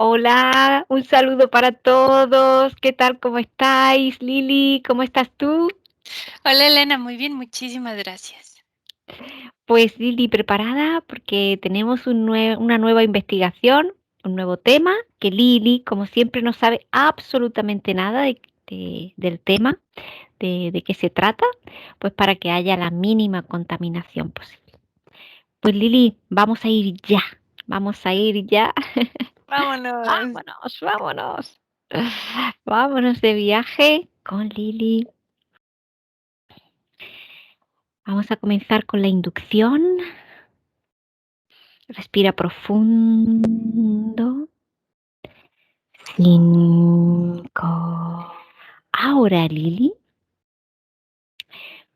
Hola, un saludo para todos. ¿Qué tal? ¿Cómo estáis? Lili, ¿cómo estás tú? Hola Elena, muy bien, muchísimas gracias. Pues Lili, preparada porque tenemos una nueva investigación, un nuevo tema, que Lili, como siempre, no sabe absolutamente nada del tema, de qué se trata, pues para que haya la mínima contaminación posible. Pues Lili, vamos a ir ya. Vámonos. Vámonos, vámonos. Vámonos de viaje con Lili. Vamos a comenzar con la inducción. Respira profundo. 5. Ahora, Lili,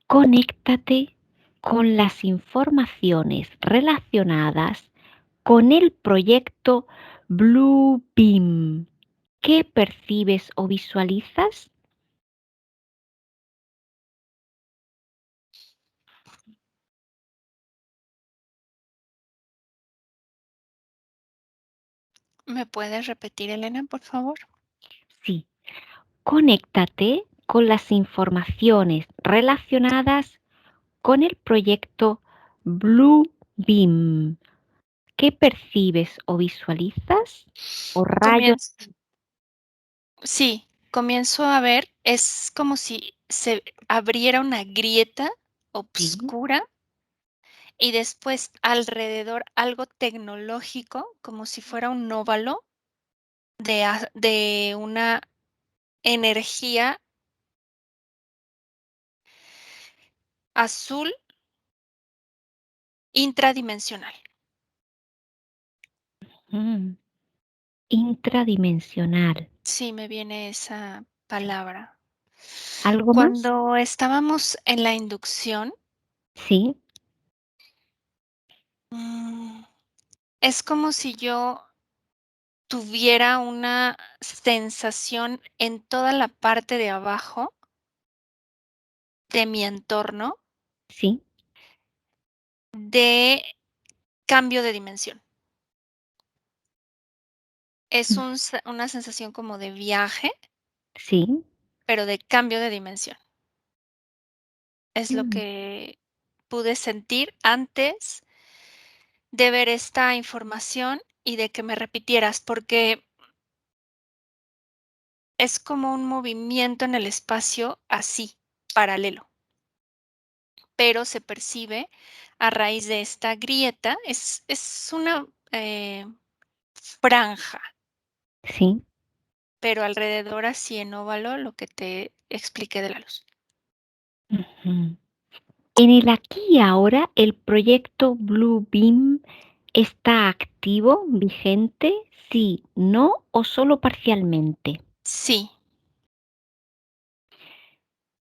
conéctate con las informaciones relacionadas con el proyecto Bluebeam. ¿Qué percibes o visualizas? ¿Me puedes repetir, Elena, por favor? Sí, conéctate con las informaciones relacionadas con el proyecto Bluebeam. ¿Qué percibes o visualizas? O rayos. Comienzo. Sí, comienzo a ver, es como si se abriera una grieta Sí. obscura y después alrededor algo tecnológico, como si fuera un óvalo de una energía azul intradimensional. Mm, intradimensional. Sí, me viene esa palabra. ¿Algo más? Cuando estábamos en la inducción, Sí, mm, es como si yo tuviera una sensación en toda la parte de abajo de mi entorno sí, de cambio de dimensión. Es mm, una sensación como de viaje, sí. pero de cambio de dimensión. Es lo Mm, que pude sentir antes de ver esta información y de que me repitieras, porque es como un movimiento en el espacio así, paralelo, pero se percibe a raíz de esta grieta, es una, franja, sí. pero alrededor así en óvalo, lo que te expliqué de la luz. Ujú. En el aquí y ahora, ¿el proyecto Bluebeam está activo, vigente? Sí, no o solo parcialmente. Sí,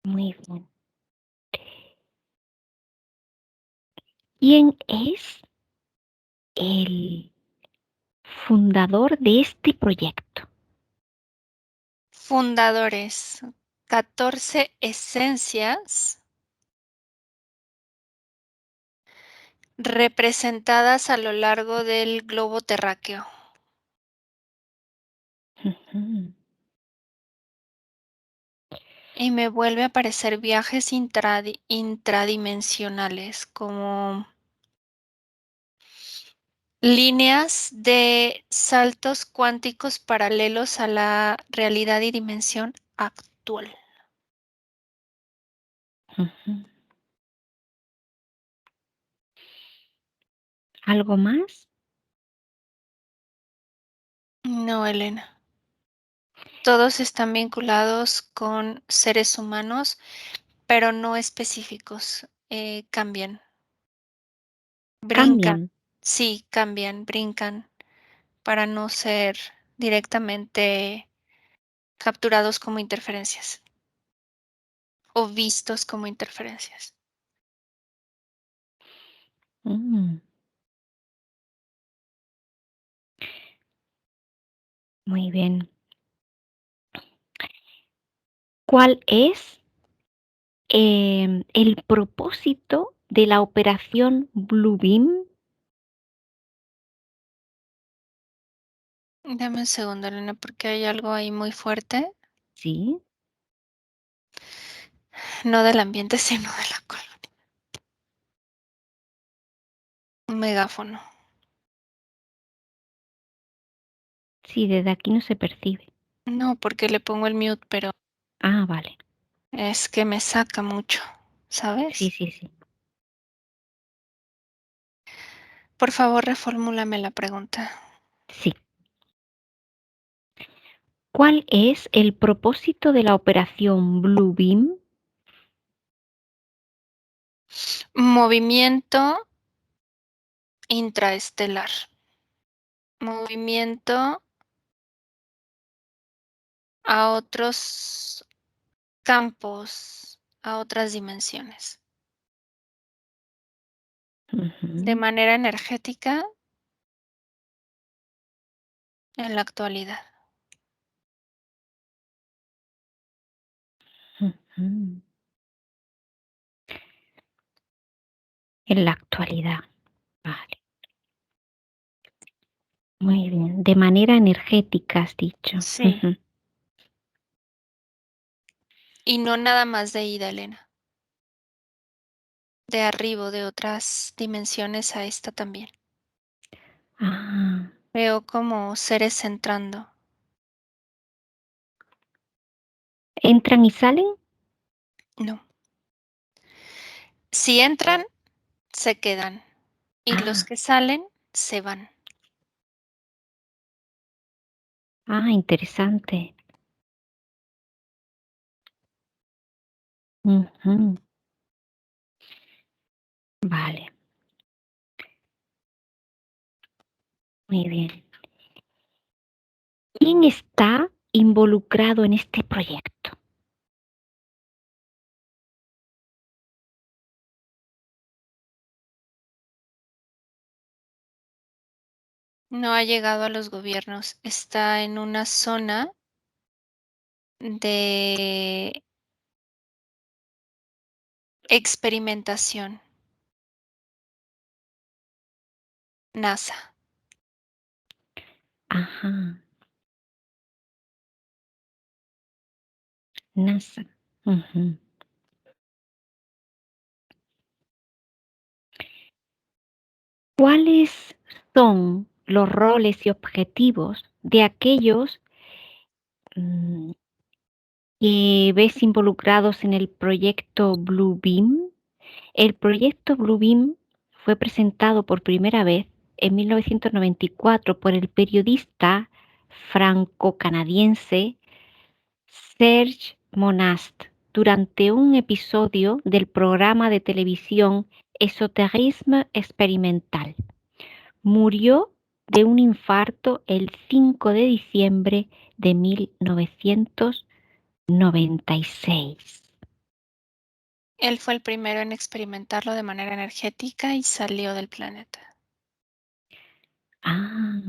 Muy bien. ¿Quién es el fundador de este proyecto? fundadores, 14 esencias representadas a lo largo del globo terráqueo. Ujú. Y me vuelve a aparecer viajes intradimensionales, como líneas de saltos cuánticos paralelos a la realidad y dimensión actual. Ujú. ¿Algo más? No, Elena. Todos están vinculados con seres humanos, pero no específicos. Cambian, brincan. Cambian. Sí, cambian, brincan para no ser directamente capturados como interferencias o vistos como interferencias. Mm, muy bien. ¿Cuál es el propósito de la operación Bluebeam? Dame un segundo, Elena, porque hay algo ahí muy fuerte. Sí. No del ambiente, sino de la colonia. Un megáfono. Sí, desde aquí no se percibe. No, porque le pongo el mute, pero Ah, vale. es que me saca mucho, Sí, ¿sabes? sí, sí. Por favor, reformúlame la pregunta. Sí. ¿Cuál es el propósito de la operación Bluebeam? Movimiento intraestelar. Movimiento a otros campos, a otras dimensiones. De Ujú, manera energética en la actualidad. ujú. En la actualidad. Vale. Muy bien. De manera energética, has dicho. Sí. Ujú. Y no nada más de ida, Elena. De arribo, de otras dimensiones a esta también. Ah, Veo como seres entrando. ¿entran y salen? No. Si entran, se quedan. Y los Ah, que salen, se van. interesante. Ujú. Vale, muy bien. ¿Quién está involucrado en este proyecto? No ha llegado a los gobiernos. Está en una zona de experimentación. NASA. Ajá, NASA. Ujú. ¿Cuáles son los roles y objetivos de aquellos mm, que ves involucrados en el proyecto Bluebeam? El proyecto Bluebeam fue presentado por primera vez en 1994 por el periodista franco-canadiense Serge Monast durante un episodio del programa de televisión Esoterisme Experimental. Murió de un infarto el 5 de diciembre de 1996. Él fue el primero en experimentarlo de manera energética y salió del planeta. Ah,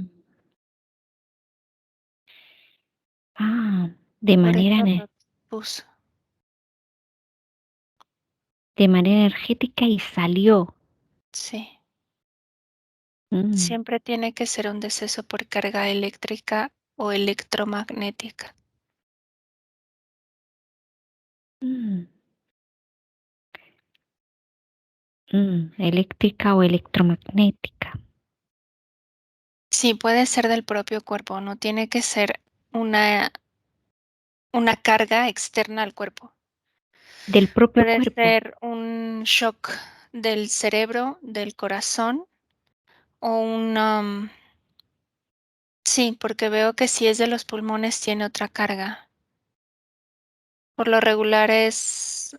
ah, de Por manera, eso lo puso. de manera energética y salió. Sí. Mm, Siempre tiene que ser un deceso por carga eléctrica o electromagnética. mm, eléctrica o electromagnética. Sí, puede ser del propio cuerpo, no tiene que ser una, una carga externa al cuerpo. Del propio Puede cuerpo. ser un shock del cerebro, del corazón o sí, porque veo que si es de los pulmones tiene otra carga. Por lo regular es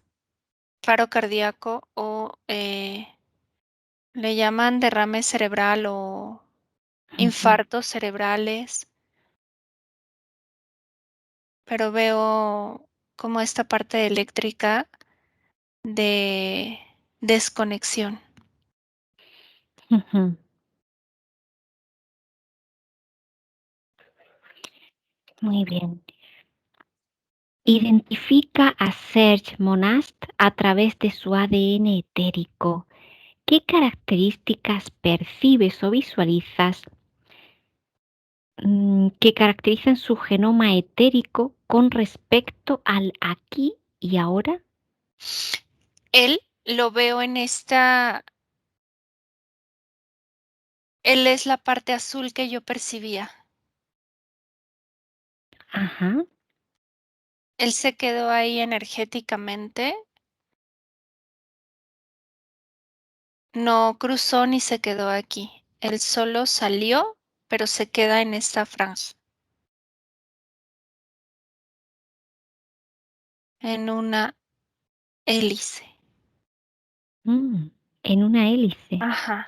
paro cardíaco o le llaman derrame cerebral o Ujú, infartos cerebrales, pero veo como esta parte eléctrica de desconexión. ujú. Muy bien. Identifica a Serge Monast a través de su ADN etérico. ¿Qué características percibes o visualizas que caracterizan su genoma etérico con respecto al aquí y ahora. Él lo veo en esta, él es la parte azul que yo percibía. Ajá. Él se quedó ahí energéticamente, no cruzó ni se quedó aquí. Él solo salió, pero se queda en esta franja, en una hélice. Mm, en una hélice. Ajá.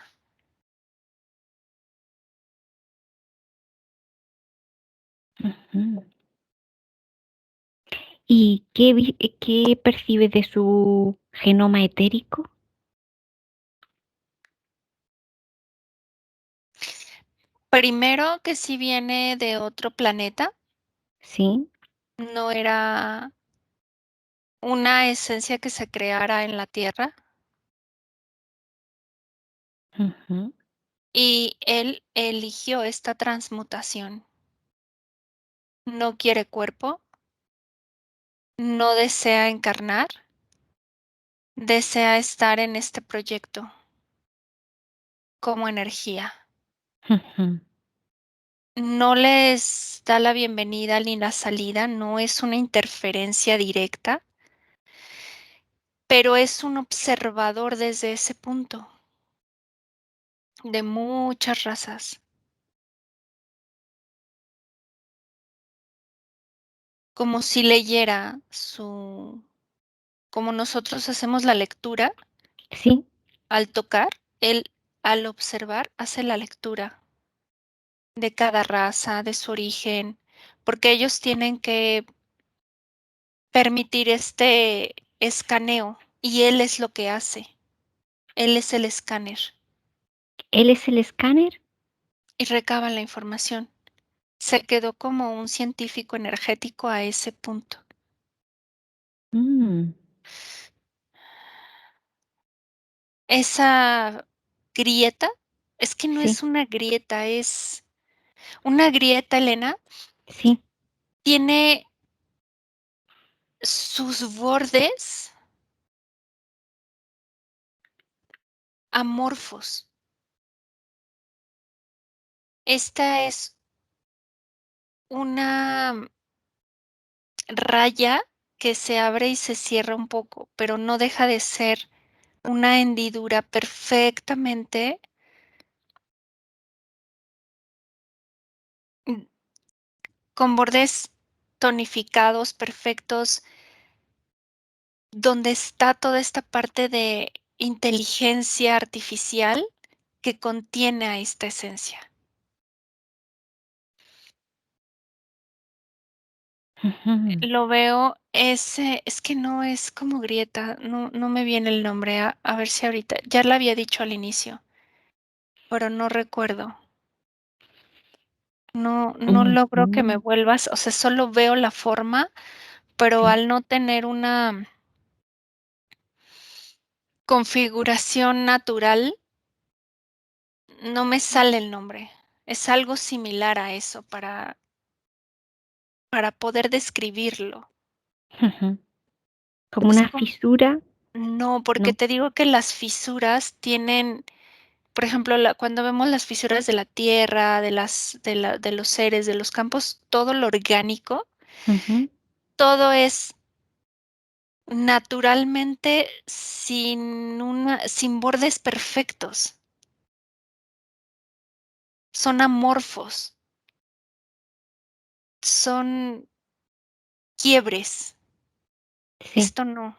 Ujú. ¿Y qué percibe de su genoma etérico? Primero que si viene de otro planeta, Sí. no era una esencia que se creara en la Tierra, Ujú. y él eligió esta transmutación. No quiere cuerpo, no desea encarnar, desea estar en este proyecto como energía. Ujú. No les da la bienvenida ni la salida, no es una interferencia directa, pero es un observador desde ese punto de muchas razas, como si leyera su, como nosotros hacemos la lectura Sí. al tocar, él al observar hace la lectura de cada raza, de su origen, porque ellos tienen que permitir este escaneo y él es lo que hace, él es el escáner ¿Él es el escáner? y recaba la información. Se quedó como un científico energético a ese punto. Mm, Esa grieta, es que no sí, es una grieta, es una grieta, Elena, sí. tiene sus bordes amorfos. Esta es una raya que se abre y se cierra un poco, pero no deja de ser una hendidura perfectamente mm, con bordes tonificados, perfectos, donde está toda esta parte de inteligencia artificial que contiene a esta esencia. Ujú. Lo veo, es que no es como grieta, no me viene el nombre, a ver si ahorita, ya la había dicho al inicio, pero no recuerdo. No logro que me Ujú. vuelvas, o sea, solo veo la forma, pero Sí. al no tener una configuración natural, no me sale el nombre. Es algo similar a eso para poder describirlo. Ujú. Como Es una com fisura, No, porque ¿no? te digo que las fisuras tienen, por ejemplo, cuando vemos las fisuras de la tierra, de los seres, de los campos, todo lo orgánico, Ujú. todo es naturalmente sin bordes perfectos, son amorfos, son quiebres. Sí. Esto no,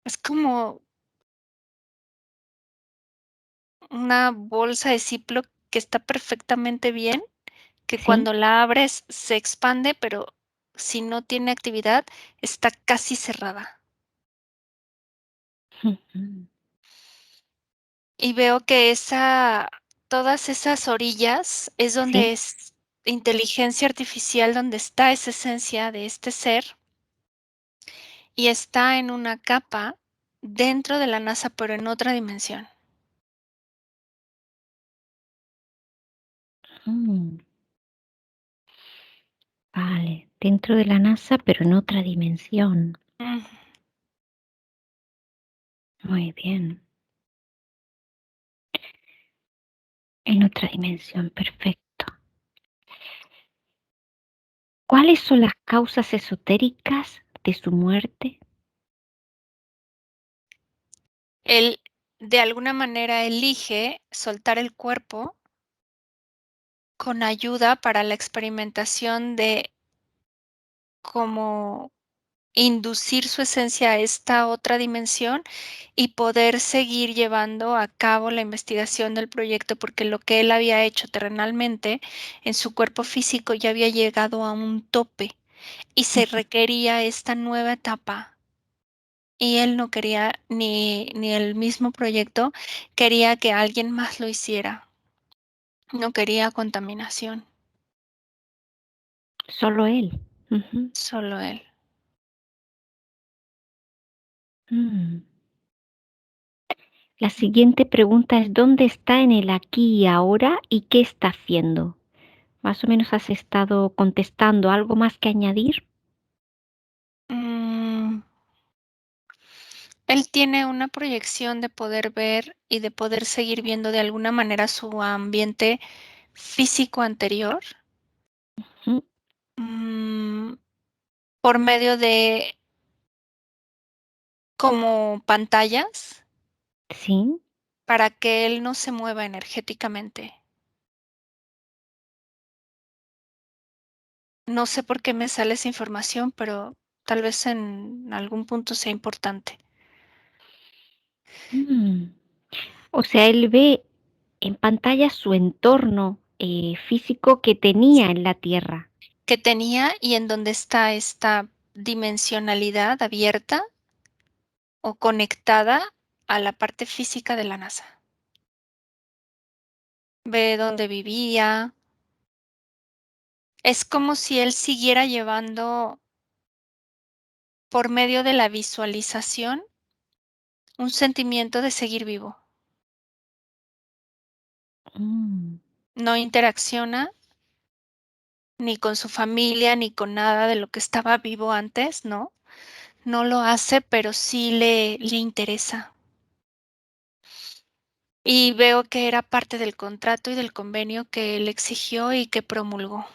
es como una bolsa de Ziploc que está perfectamente bien, que Sí. cuando la abres se expande, pero si no tiene actividad, está casi cerrada. Ujú. Y veo que todas esas orillas es donde Sí. es inteligencia artificial, donde está esa esencia de este ser, y está en una capa dentro de la NASA, pero en otra dimensión. Mm, vale, dentro de la NASA, pero en otra dimensión. Mm, Muy bien, en otra dimensión, perfecto. ¿Cuáles son las causas esotéricas de su muerte? Él de alguna manera elige soltar el cuerpo con ayuda para la experimentación de cómo inducir su esencia a esta otra dimensión y poder seguir llevando a cabo la investigación del proyecto, porque lo que él había hecho terrenalmente en su cuerpo físico ya había llegado a un tope y se Ujú. requería esta nueva etapa. Y él no quería, ni el mismo proyecto, quería que alguien más lo hiciera. No quería contaminación, Solo él. Ujú. solo él. Mm. La siguiente pregunta es, ¿dónde está en el aquí y ahora y qué está haciendo? Más o menos has estado contestando. ¿Algo más que añadir? Mm, Él tiene una proyección de poder ver y de poder seguir viendo de alguna manera su ambiente físico anterior, Ujú. mm, por medio de como pantallas Sí. para que él no se mueva energéticamente. No sé por qué me sale esa información, pero tal vez en algún punto sea importante. Mm. O sea, él ve en pantalla su entorno físico que tenía en la Tierra. Que tenía y en donde está esta dimensionalidad abierta o conectada a la parte física de la NASA. Ve dónde vivía. Es como si él siguiera llevando por medio de la visualización un sentimiento de seguir vivo. Mm. No interacciona ni con su familia, ni con nada de lo que estaba vivo antes, ¿no? No lo hace, pero sí le interesa. Y veo que era parte del contrato y del convenio que él exigió y que promulgó,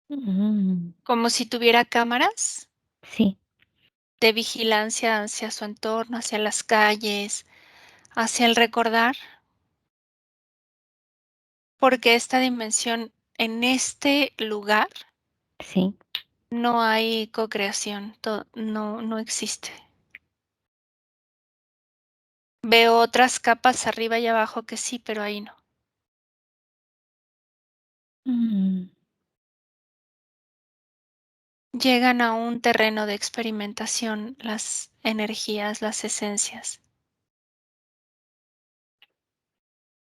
Mm. como si tuviera cámaras Sí. de vigilancia hacia su entorno, hacia las calles, hacia el recordar, porque esta dimensión, en este lugar, Sí. no hay cocreación, no existe. Veo otras capas arriba y abajo que sí, pero ahí no. Mm. Llegan a un terreno de experimentación las energías, las esencias,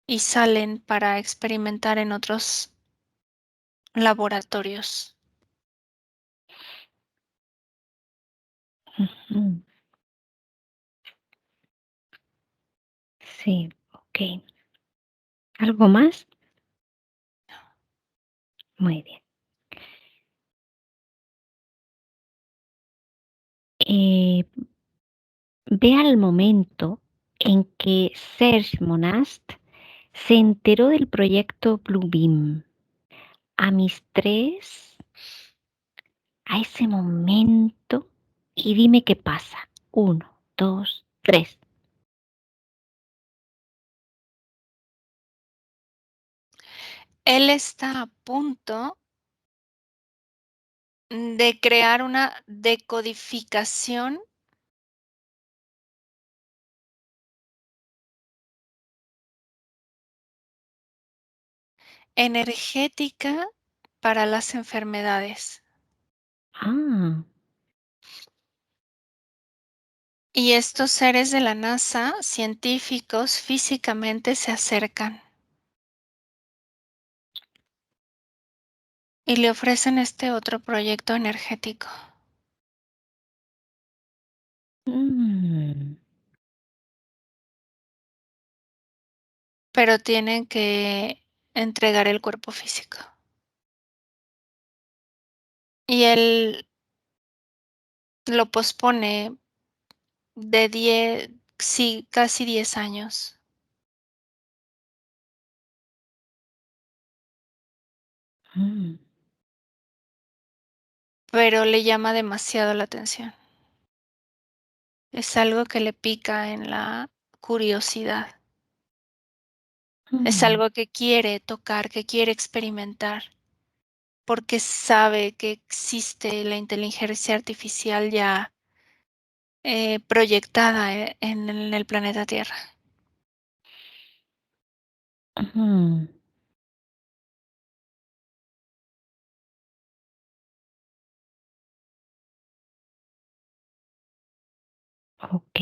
y salen para experimentar en otros laboratorios. Ujú. Sí. Ok. ¿Algo más? Muy bien. Eh, Ve al momento en que Serge Monast se enteró del proyecto Bluebeam. A mis tres, a ese momento, y dime qué pasa. Uno, dos, tres. Él está a punto de crear una decodificación energética para las enfermedades. Ah, Y estos seres de la NASA, científicos, físicamente se acercan y le ofrecen este otro proyecto energético. mm, pero tienen que entregar el cuerpo físico. Y él lo pospone de 10, sí, casi 10 años, Mm, pero le llama demasiado la atención. Es algo que le pica en la curiosidad. Es mm, algo que quiere tocar, que quiere experimentar, porque sabe que existe la inteligencia artificial ya proyectada en el planeta Tierra. mm. Ok.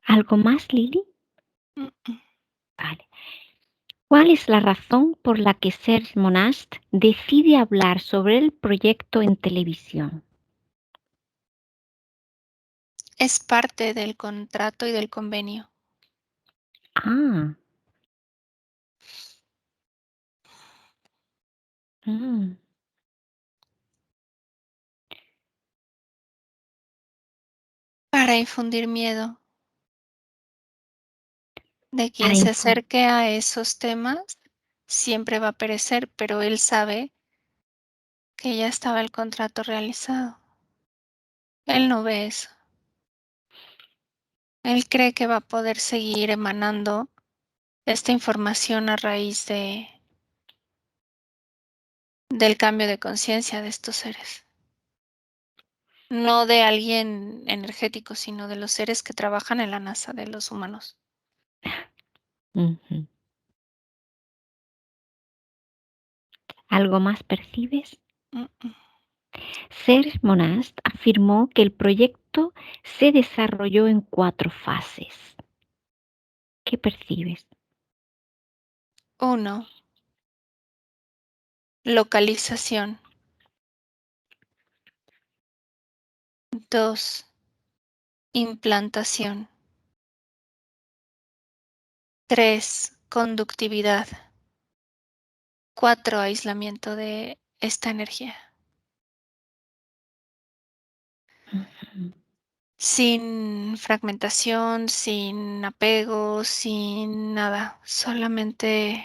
¿Algo más, Lili? Mm, mm. Vale. ¿Cuál es la razón por la que Serge Monast decide hablar sobre el proyecto en televisión? Es parte del contrato y del convenio. Ah, mm, Para infundir miedo de para quien se acerque a esos temas, siempre va a perecer, pero él sabe que ya estaba el contrato realizado. Él no ve eso. Él cree que va a poder seguir emanando esta información a raíz del cambio de conciencia de estos seres. No de alguien energético, sino de los seres que trabajan en la NASA, de los humanos. Ujú. ¿Algo más percibes? Mm, mm. Serge Monast afirmó que el proyecto se desarrolló en 4 fases. ¿Qué percibes? 1. Localización. 2. Implantación. 3. Conductividad. 4. Aislamiento de esta energía. Ujú. Sin fragmentación, sin apego, sin nada, solamente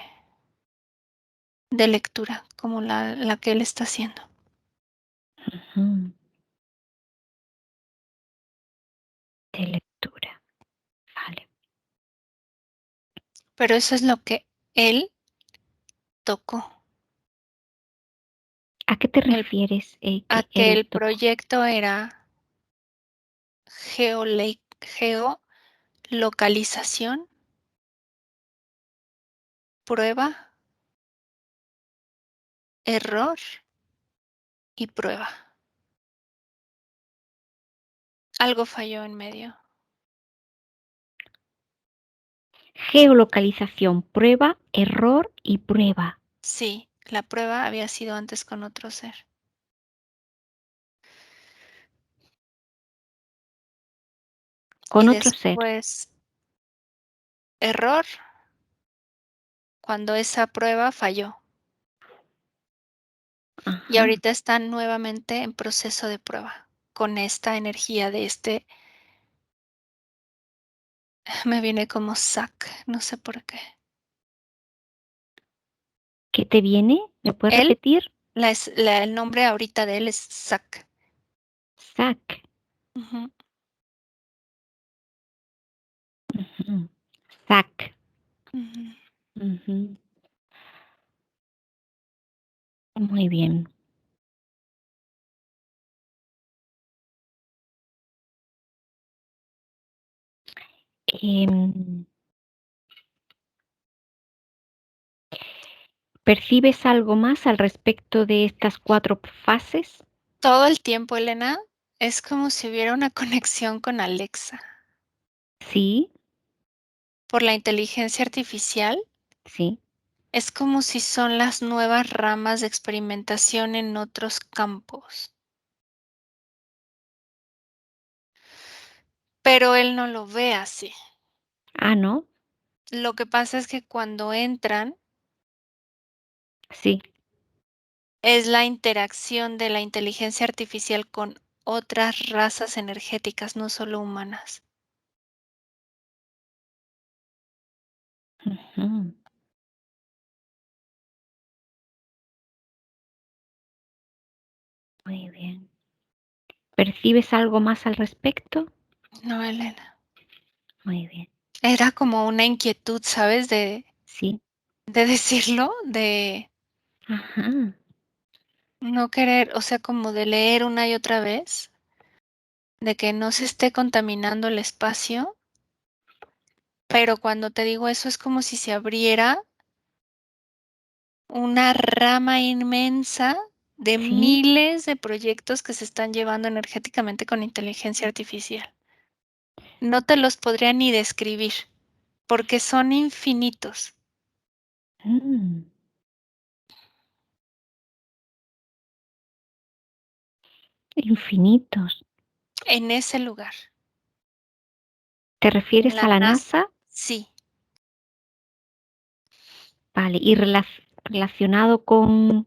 de lectura, como la que él está haciendo. Ujú. De lectura. Vale. Pero eso es lo que él tocó. ¿A qué te El- refieres a que que él el tocó? proyecto era geolocalización, prueba, error y prueba. Algo falló en medio. Geolocalización, prueba, error y prueba. Sí, la prueba había sido antes con otro ser. Con Y otro ser. después error cuando esa prueba falló. Y Ajá. ahorita están nuevamente en proceso de prueba con esta energía de este, me viene como sac, no sé por qué. ¿Qué te viene? ¿Me puedes Él, repetir? el nombre ahorita de él es sac. Sac. Ujú, Ujú. Sac. ujú. Ujú. Muy bien. Em, ¿Percibes algo más al respecto de estas 4 fases? Todo el tiempo, Elena, es como si hubiera una conexión con Alexa. Sí, Por la inteligencia artificial, sí. es como si son las nuevas ramas de experimentación en otros campos. pero él no lo ve así. Ah, ¿no? Lo que pasa es que cuando entran, Sí. es la interacción de la inteligencia artificial con otras razas energéticas, no solo humanas. Ujú. Muy bien. ¿Percibes algo más al respecto? No, Elena. Muy bien. Era como una inquietud, ¿sabes? Sí. De decirlo, de Ajá. no querer, o sea, como de leer una y otra vez, de que no se esté contaminando el espacio, pero cuando te digo eso es como si se abriera una rama inmensa de Sí. miles de proyectos que se están llevando energéticamente con inteligencia artificial. No te los podría ni describir, porque son infinitos Mm. Infinitos. en ese lugar. ¿Te En refieres la a la NASA, NASA? sí. Vale. ¿Y relacionado con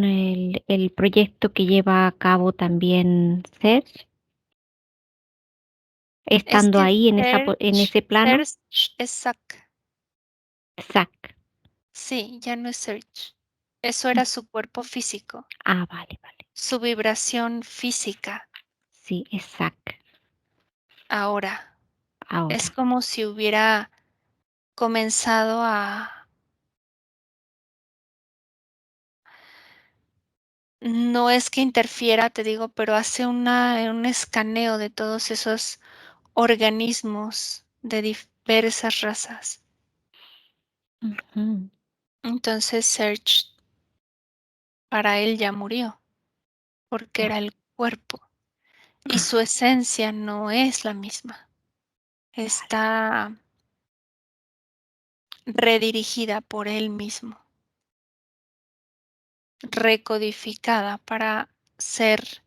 el proyecto que lleva a cabo también Serge? Es Estando que ahí en ese plano. Search es SAC. Zac. Sí, ya no es Search. Eso era su cuerpo físico, Ah, vale, vale. su vibración física. Sí, es Zac. Ahora, es Ahora. como si hubiera comenzado a, no es que interfiera, te digo, pero hace un escaneo de todos esos organismos de diversas razas. Ujú. Entonces Serge para él ya murió, porque era Vale. el cuerpo y Ah, su esencia no es la misma. vale. Está redirigida por él mismo, recodificada para ser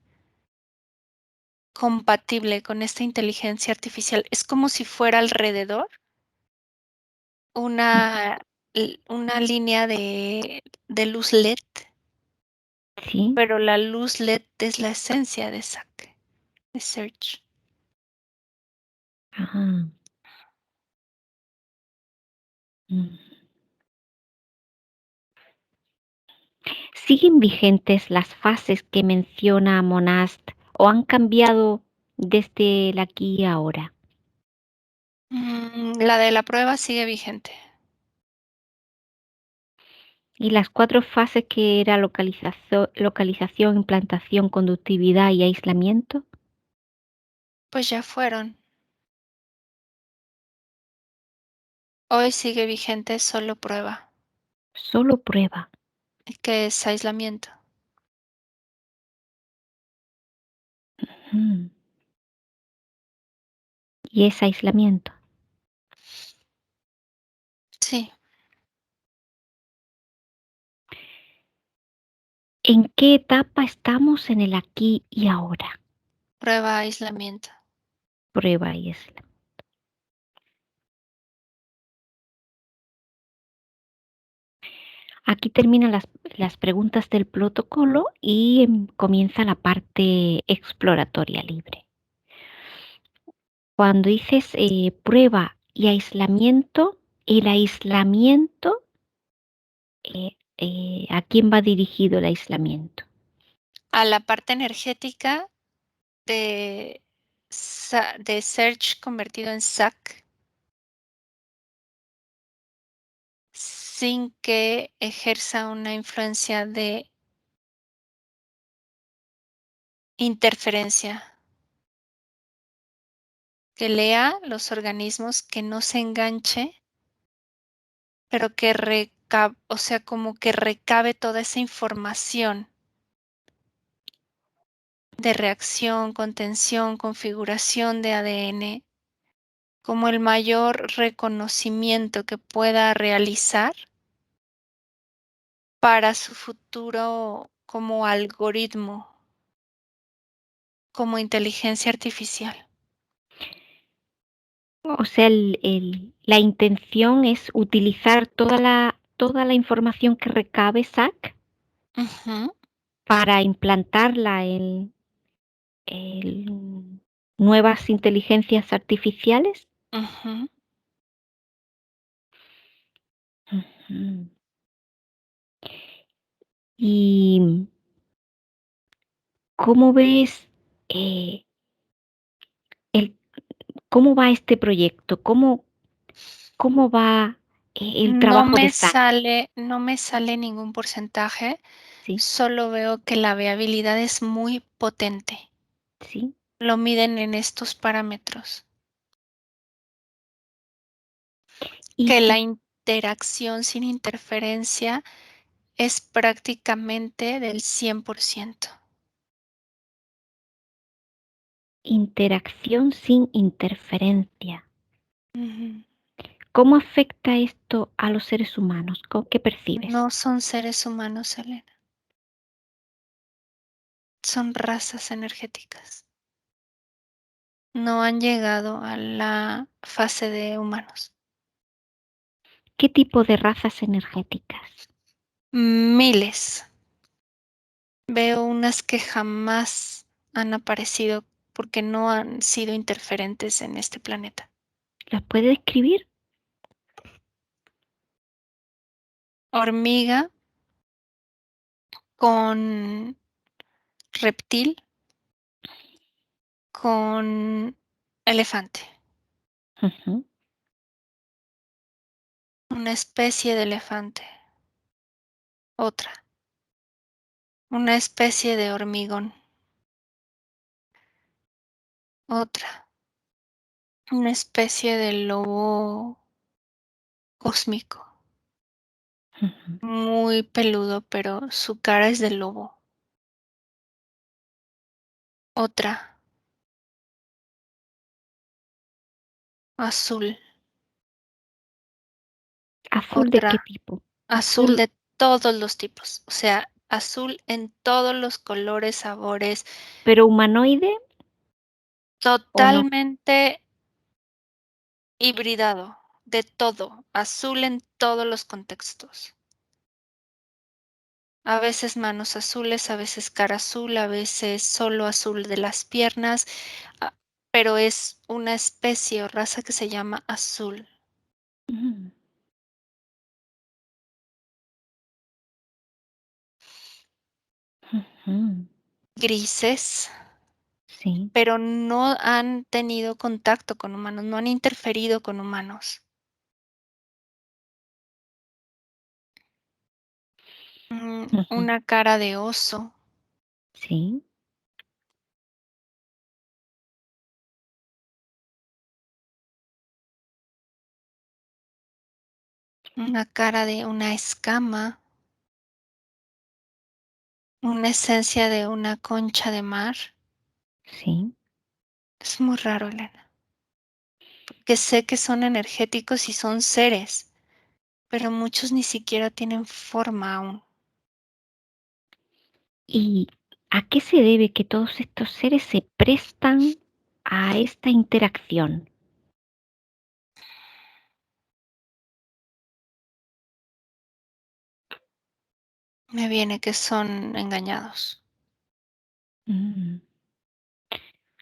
compatible con esta inteligencia artificial. Es como si fuera alrededor una, una línea de luz LED, Sí. pero la luz LED es la esencia de Zack, de Serge. Ajá. Mm. ¿Siguen vigentes las fases que menciona Monast o han cambiado desde el aquí y ahora? La de la prueba sigue vigente. Y las 4 fases que era localización, implantación, conductividad y aislamiento, Pues ya fueron. Hoy sigue vigente solo prueba, solo prueba. que es aislamiento. Mm. Y es aislamiento. Sí, ¿En qué etapa estamos en el aquí y ahora? prueba aislamiento. Prueba y aislamiento. Aquí terminan las preguntas del protocolo y comienza la parte exploratoria libre. Cuando dices prueba y aislamiento, el aislamiento, ¿a quién va dirigido el aislamiento? A la parte energética de, de Search convertido en SAC sin que ejerza una influencia de interferencia, que lea los organismos, que no se enganche, pero que o sea, como que recabe toda esa información de reacción, contención, configuración de ADN, como el mayor reconocimiento que pueda realizar para su futuro como algoritmo, como inteligencia artificial. O sea, la intención es utilizar toda la información que recabe SAC Ujú, para implantarla en nuevas inteligencias artificiales. ujú. Ujú. ¿Y cómo ves eh, el, cómo va este proyecto? ¿Cómo va el trabajo de SAC? No me sale ningún porcentaje, Sí, solo veo que la viabilidad es muy potente. sí. Lo miden en estos parámetros, Y que la si interacción sin interferencia es prácticamente del 100%. interacción sin interferencia. Ujú. ¿Cómo afecta esto a los seres humanos? ¿Qué percibes? No son seres humanos, Elena, son razas energéticas. No han llegado a la fase de humanos. ¿Qué tipo de razas energéticas? Miles. Veo unas que jamás han aparecido porque no han sido interferentes en este planeta. ¿Las puede describir? Hormiga con reptil con elefante. Ujú, Una especie de elefante. Otra. Una especie de hormigón. Otra. Una especie de lobo cósmico. ujú. Muy peludo, pero su cara es de lobo. Otra. Azul. ¿Azul de qué Otra. tipo? Azul Azul de todos los tipos. O sea, azul en todos los colores, sabores. pero humanoide o no. Totalmente hibridado. De todo. Azul en todos los contextos. A veces manos azules, a veces cara azul, a veces solo azul de las piernas, ah, pero es una especie o raza que se llama azul. Mm, ujú. Grises, Sí. pero no han tenido contacto con humanos, no han interferido con humanos. Ujú. Una cara de oso, Sí, una cara de una escama, una esencia de una concha de mar. sí. Es muy raro, Elena, que sé que son energéticos y son seres, pero muchos ni siquiera tienen forma aún. ¿Y a qué se debe que todos estos seres se prestan a esta interacción? Me viene que son engañados, Mm. ¿Me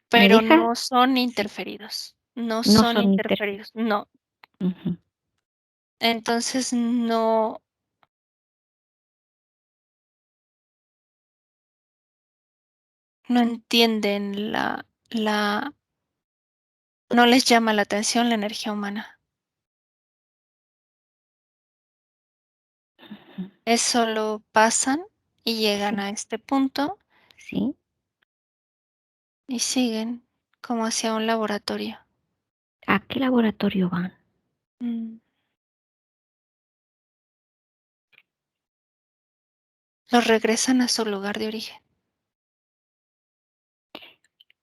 pero deja? no son Sí, interferidos, no no son son interferentes. interferidos, no. Entonces no entienden no les llama la atención la energía humana. Es solo pasan y llegan Sí, a este punto sí. y siguen como hacia un laboratorio. ¿A qué laboratorio van? Mm. Los regresan a su lugar de origen.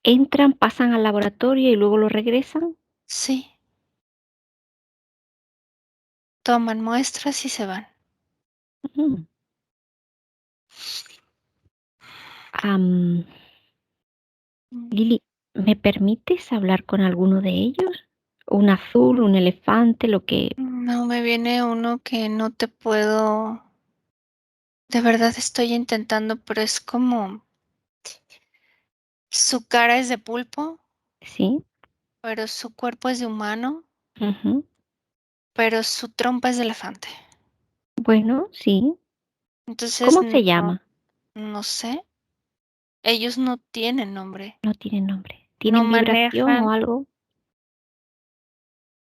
¿Entran, pasan al laboratorio y luego lo regresan? Sí, toman muestras y se van. Mm. Am, Lili, ¿me permites hablar con alguno de ellos? Un azul, un elefante, lo que... No, me viene uno que no te puedo. De verdad estoy intentando, pero es como su cara es de pulpo, Sí, pero su cuerpo es de humano, ujú. pero su trompa es de elefante. Bueno, sí. Entonces, ¿Cómo se no, llama? no sé. Ellos no tienen nombre. No tiene nombre. No ¿Tienen vibración o manejan. algo?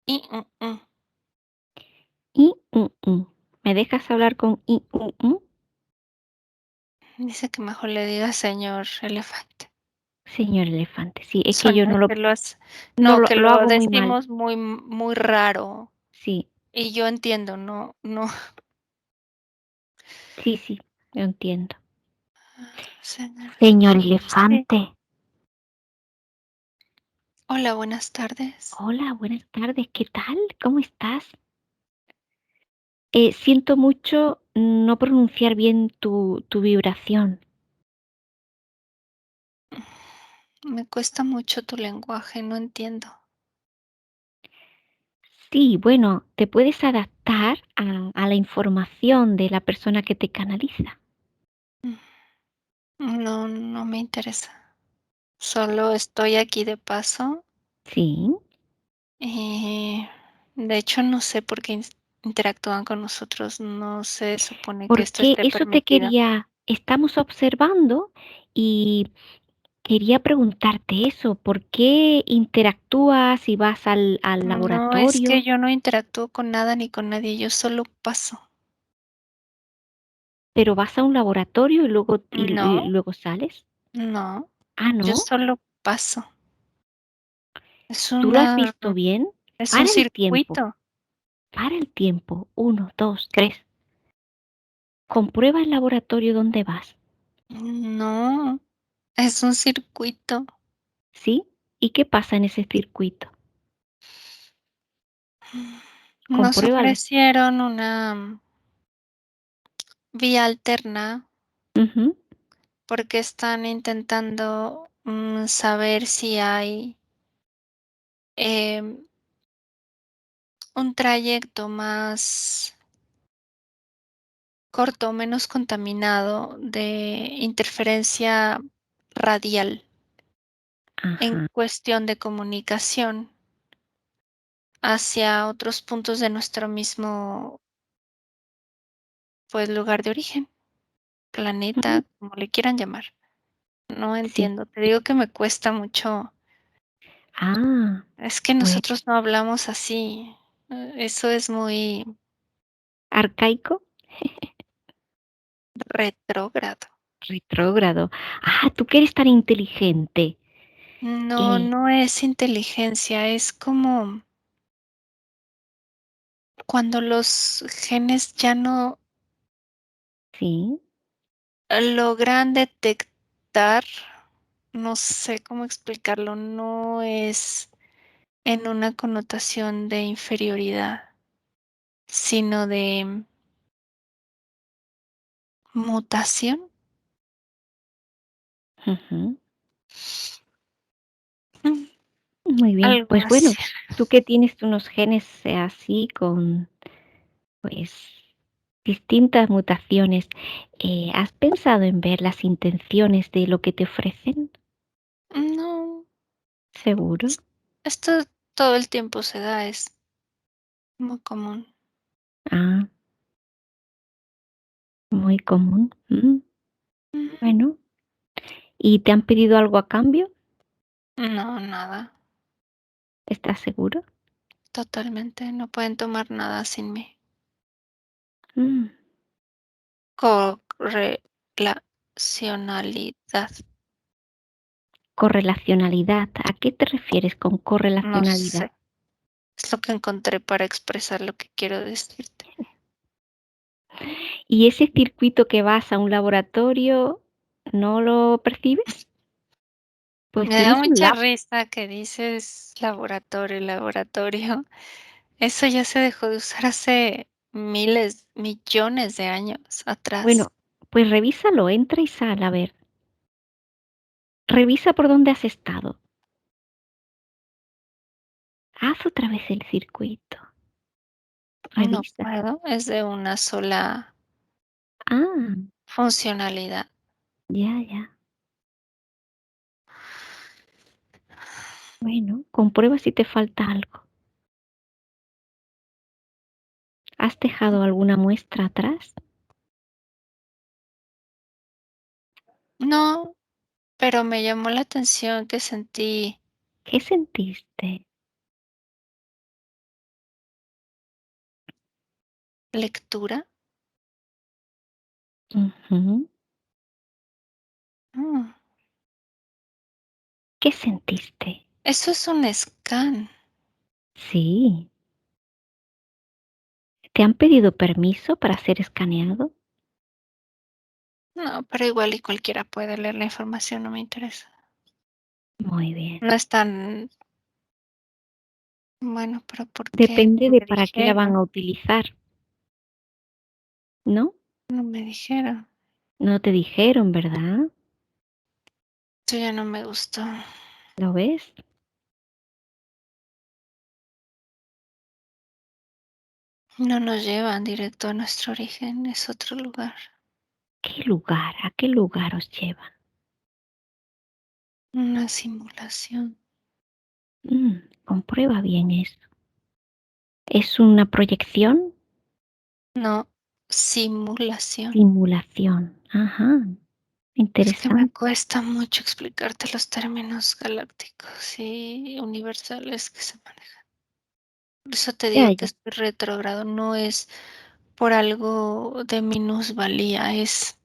Y, ¿Me dejas hablar con Dice que mejor le diga señor elefante. Señor elefante, sí, es que yo Suena que lo hace. no No, lo, que lo lo hago muy mal. decimos muy, muy raro. Sí, Y yo entiendo, no, no. sí, sí, lo entiendo. Señor. Señor Sí. elefante. Hola, buenas tardes. Hola, buenas tardes, ¿qué tal? ¿Cómo estás? Siento mucho no pronunciar bien tu vibración. Me cuesta mucho tu lenguaje, no entiendo. Sí, bueno, te puedes adaptar a la información de la persona que te canaliza. No, no me interesa. Solo estoy aquí de paso Sí, y de hecho no sé por qué interactúan con nosotros. No se supone que esto porque esté eso te permitido. quería, estamos observando y quería preguntarte eso, ¿por qué interactúas y vas al No, es que laboratorio, yo no interactúo con nada ni con nadie, yo solo paso. pero vas a un laboratorio y luego, y No, luego sales? no, Ah, yo ¿no? solo paso. Es ¿Tú lo has una, visto bien? es un Tiempo, circuito. para el tiempo. Uno, dos, tres. Comprueba el laboratorio donde vas, No, es un circuito. ¿sí? ¿Y qué pasa en ese circuito? Nos Compruébalo. ofrecieron una vía alterna Ujú, porque están intentando saber si hay em, un trayecto más corto, menos contaminado de interferencia radial en ajá. cuestión de comunicación hacia otros puntos de nuestro mismo, pues, lugar de origen, Mm, planeta, como le quieran llamar. No sí. entiendo, te digo que me cuesta mucho. Ah, Es que bueno. nosotros no hablamos así. Eso es muy Arcaico, retrógrado. retrógrado. Ah, tú que eres tan inteligente. No, Eh, no es inteligencia, es como cuando los genes ya no sí. logran detectar, no sé cómo explicarlo, no es en una connotación de inferioridad, sino de mutación. Ujú. Mm, Muy bien. Algo Pues así. bueno, tú que tienes unos genes así con, pues, distintas mutaciones, ¿has pensado en ver las intenciones de lo que te ofrecen? No, Seguro. es- esto todo el tiempo se da, es muy común. Ah, muy común. Mm, Bueno, ¿y te han pedido algo a cambio? No, nada, ¿Estás seguro? totalmente. No pueden tomar nada sin mí. Mm, Correlacionalidad. correlacionalidad. ¿A qué te refieres con No correlacionalidad? sé. Es lo que encontré para expresar lo que quiero decirte. ¿Y ese circuito que vas a un laboratorio, no lo percibes? Pues Me da tienes un mucha lab. risa que dices laboratorio, laboratorio. Eso ya se dejó de usar hace miles, millones de años atrás. Bueno, pues revísalo, entra y sal, a ver. Revisa por dónde has estado. Haz otra vez el circuito. No Revisa. puedo, es de una sola Ah, funcionalidad. ya, ya. Bueno, comprueba si te falta algo. ¿Has dejado alguna muestra atrás? No, pero me llamó la atención que sentí ¿Qué sentiste? lectura. Ujú. Mm, ¿Qué sentiste? eso es un scan. Sí. ¿Te han pedido permiso para ser escaneado? No, pero igual y cualquiera puede leer la información, no me interesa. Muy bien. No es tan bueno, pero ¿por qué? Depende No de me para qué la van dijeron, a utilizar, ¿no? no me dijeron. No te dijeron, ¿verdad? Eso ya no me gustó. ¿Lo ves? No nos llevan directo a nuestro origen, es otro lugar. ¿Qué lugar? ¿A qué lugar os llevan? Una simulación. Comprueba bien eso. ¿Es una proyección? No, simulación. Simulación. Ajá. Es que me Interesante. cuesta mucho explicarte los términos galácticos y universales que se manejan. Por eso te Ya, digo que ya. estoy retrógrado, no es por algo de minusvalía, es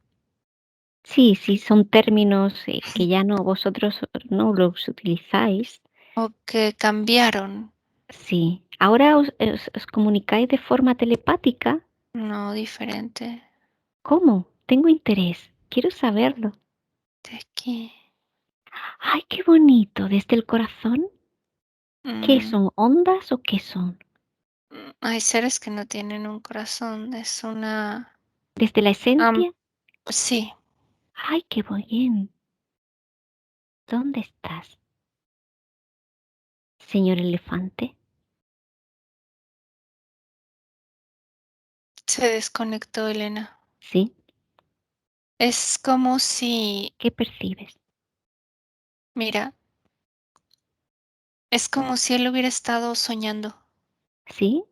Sí, sí, son términos que ya no vosotros no los utilizáis. o que cambiaron, Sí. Ahora os comunicáis de forma telepática. no diferente ¿Cómo? Tengo interés. Quiero saberlo. de aquí. Ay, qué bonito. ¿Desde el corazón? ¿Qué Mm, son? ¿Ondas o qué son? hay seres que no tienen un corazón, es una... ¿Desde la am, esencia? sí, Ay, qué bien. ¿Dónde estás, señor elefante? se desconectó Elena. Sí. Es como si, ¿Qué percibes? mira, es como si él hubiera estado soñando Sí,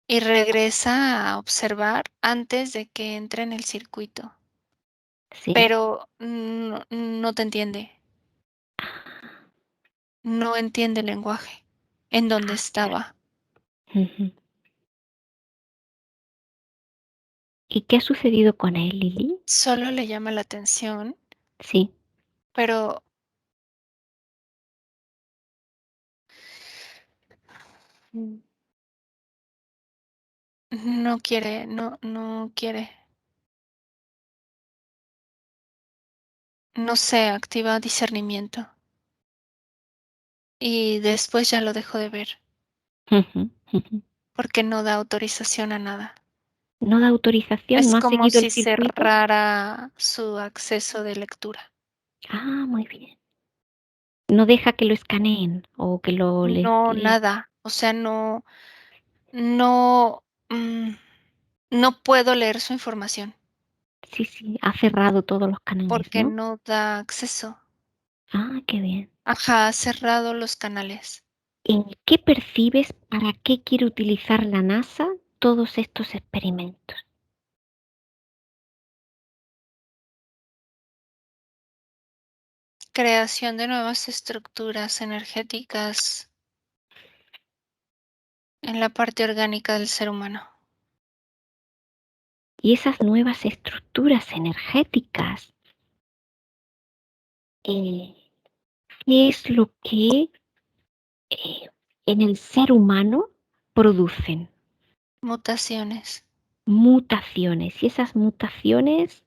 y regresa a observar antes de que entre en el circuito, sí. pero no te entiende, no entiende el lenguaje en donde Ah, claro. estaba. Ujú. ¿Y qué ha sucedido con él, Lili? Solo le llama la atención, Sí. pero mm, no quiere, no quiere. No sé, activa discernimiento y después ya lo dejo de ver Ujú, ujú. porque no da autorización a nada. ¿No da autorización? Es ¿No ha como seguido el si circuito? cerrara su acceso de lectura. Ah, muy bien. ¿No deja que lo escaneen o que lo No, lean? nada. O sea, no, mm, no puedo leer su información Sí, sí, ha cerrado todos los canales, porque ¿no? no da acceso. Ah, qué bien. Ajá, ha cerrado los canales. ¿En qué percibes para qué quiere utilizar la NASA todos estos experimentos? Creación de nuevas estructuras energéticas en la parte orgánica del ser humano. Y esas nuevas estructuras energéticas, eh, ¿qué es lo que en el ser humano producen? Mutaciones. Mutaciones. ¿Y esas mutaciones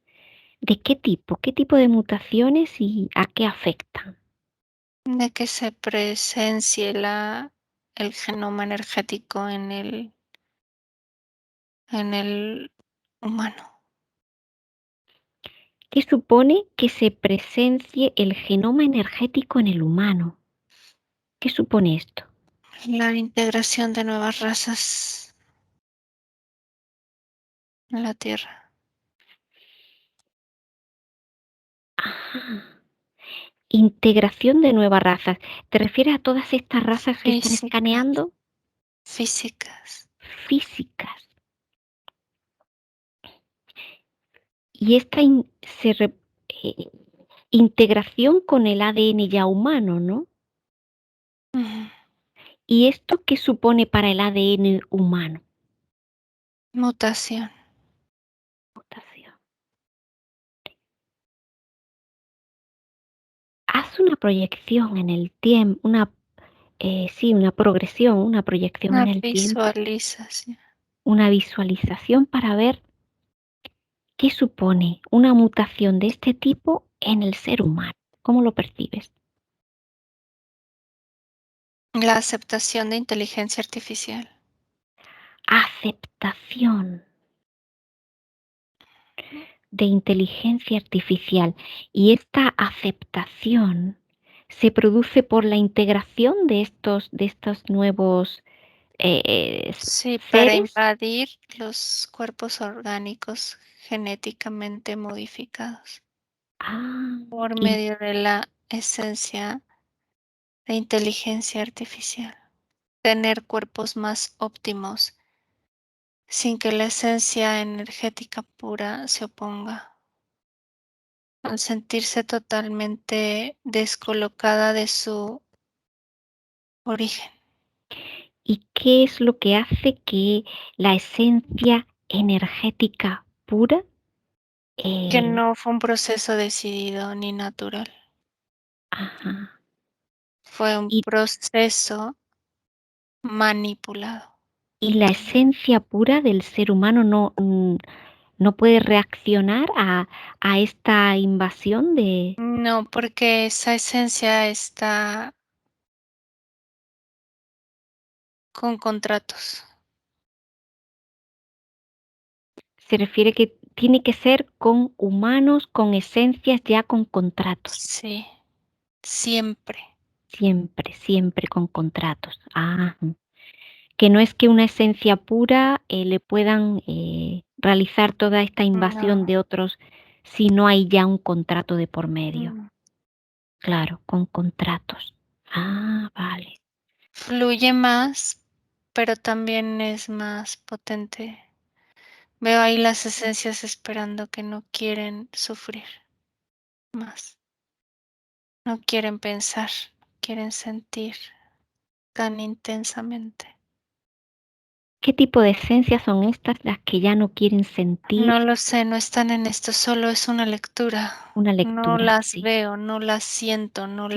de qué tipo? ¿Qué tipo de mutaciones y a qué afectan? De que se presencie el genoma energético en el humano. ¿Qué supone que se presencie el genoma energético en el humano? ¿Qué supone esto? La integración de nuevas razas en la Tierra. Ajá. Integración de nuevas razas. ¿Te refieres a todas estas razas que están Físicas, escaneando? físicas. Físicas. Y esta eh, integración con el ADN ya humano, ¿no? Ujú. ¿Y esto qué supone para el ADN humano? Mutación. Mutación. Haz una proyección en el tiempo, sí, una progresión, una proyección en Una el tiempo, visualización. una visualización para ver qué supone una mutación de este tipo en el ser humano. ¿Cómo lo percibes? La aceptación de inteligencia artificial. Aceptación de inteligencia artificial. Y esta aceptación se produce por la integración de estos nuevos Sí, para seres. invadir los cuerpos orgánicos genéticamente modificados Ah, por in- medio de la esencia de inteligencia artificial. Tener cuerpos más óptimos sin que la esencia energética pura se oponga, al sentirse totalmente descolocada de su origen, ¿Y qué es lo que hace que la esencia energética pura que eh, no fue un proceso decidido ni natural, ajá, fue un y, proceso manipulado. y la esencia pura del ser humano no puede reaccionar a esta invasión de... No, porque esa esencia está con contratos. Se refiere que tiene que ser con humanos, con esencias ya con contratos. Sí, siempre. Siempre, siempre con contratos. Ah, que no es que una esencia pura le puedan realizar toda esta invasión No. de otros si no hay ya un contrato de por medio. Mm. Claro, con contratos. Ah, vale. Fluye más, pero también es más potente. Veo ahí las esencias esperando que no quieren sufrir más, no quieren pensar, quieren sentir tan intensamente. ¿Qué tipo de esencias son estas las que ya no quieren No sentir lo sé, no están en esto, solo es una lectura. una No lectura? las Sí, veo, no las siento, sí.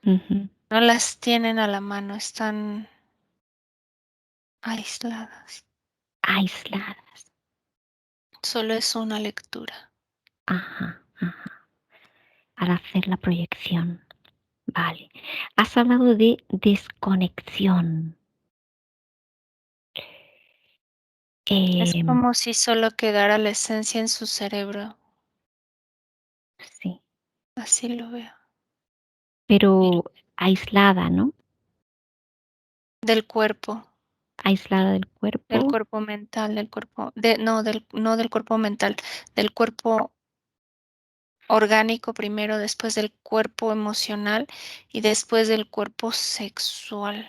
Ujú. no las tienen a la mano, están aisladas. Aisladas. Solo es una lectura. Ajá, ajá. Al hacer la proyección. Vale. Has hablado de desconexión. Es Em, como si solo quedara la esencia en su cerebro. sí, Así lo veo. pero aislada, ¿no? Del cuerpo, Aislada del cuerpo. mental, no del cuerpo mental, del cuerpo orgánico primero, después del cuerpo emocional y después del cuerpo sexual.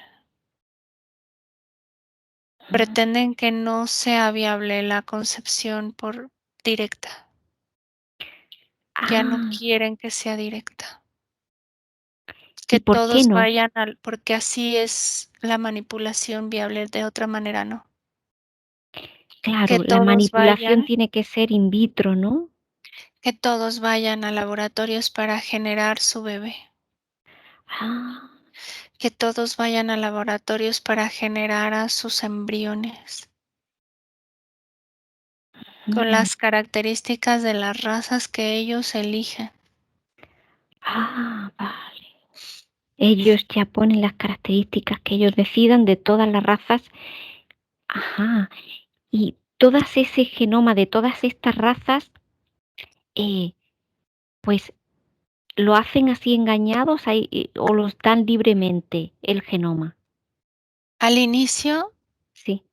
Ah, Pretenden que no sea viable la concepción por directa. Ya no ah, quieren que sea directa. ¿y Que por qué todos no? vayan al, porque así es la manipulación viable, de otra manera no. Que Claro, la todos manipulación vayan, tiene que ser in vitro, ¿no? que todos vayan a laboratorios para generar su bebé. Ah, Que todos vayan a laboratorios para generar a sus embriones con mm, las características de las razas que ellos eligen. vale. Ellos ya ponen las características que ellos decidan de todas las razas. Ajá. Y todas ese genoma de todas estas razas pues lo hacen así engañados o los dan libremente el genoma. Al inicio, Sí,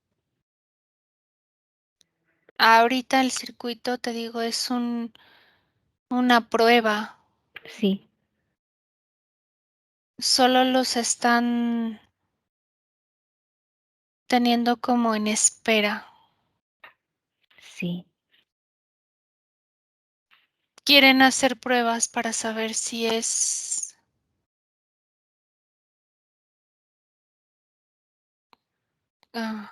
ahorita el circuito, te digo, es una prueba. sí, Solo los están teniendo como en espera. sí. Quieren hacer pruebas para saber si es ah,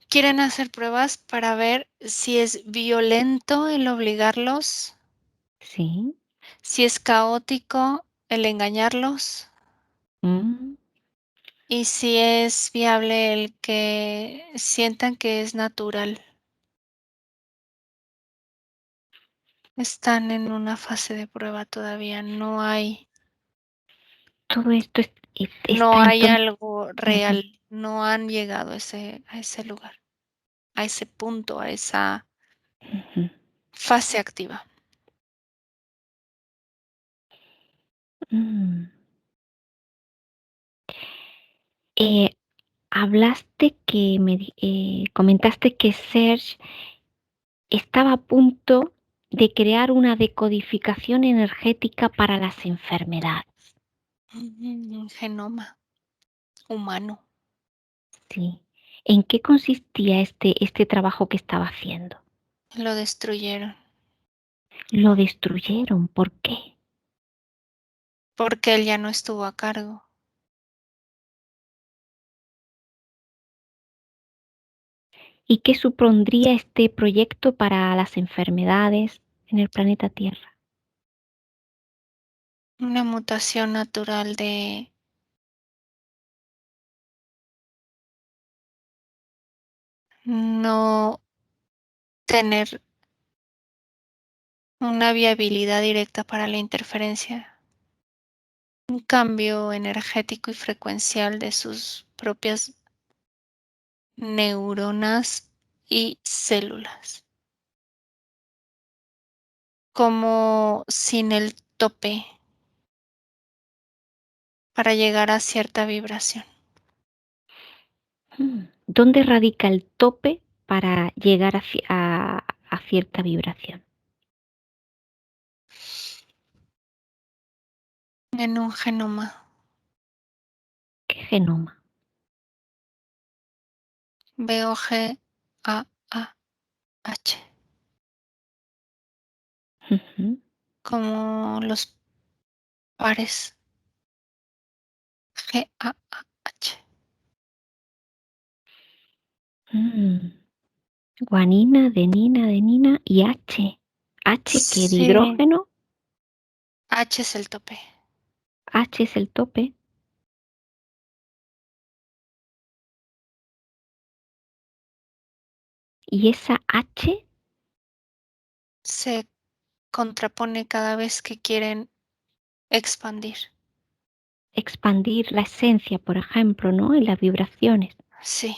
quieren hacer pruebas para ver si es violento el obligarlos, Sí. si es caótico el engañarlos Mm, y si es viable el que sientan que es natural. Están en una fase de prueba todavía, todo esto no está hay entonces. algo Ujú, real, no han llegado a ese lugar, a ese punto, a esa ujú. fase activa. Mm. Eh, hablaste comentaste que Serge estaba a punto de crear una decodificación energética para las enfermedades. Un genoma humano. Sí. ¿En qué consistía este trabajo que estaba haciendo? Lo destruyeron Lo destruyeron. ¿Por qué? porque él ya no estuvo a cargo. ¿Y qué supondría este proyecto para las enfermedades en el planeta Tierra? Una mutación natural de no tener una viabilidad directa para la interferencia. Un cambio energético y frecuencial de sus propias neuronas y células, como sin el tope para llegar a cierta vibración. ¿Dónde radica el tope para llegar a cierta vibración? En un genoma ¿Qué genoma? BOGAH, Ujú. como los pares GAH. Mm. Guanina, adenina y H. H que de Sí, hidrógeno, H es el tope. H es el tope. Y esa H, Se contrapone cada vez que quieren expandir. expandir la esencia, por ejemplo, ¿no? En las vibraciones. Sí,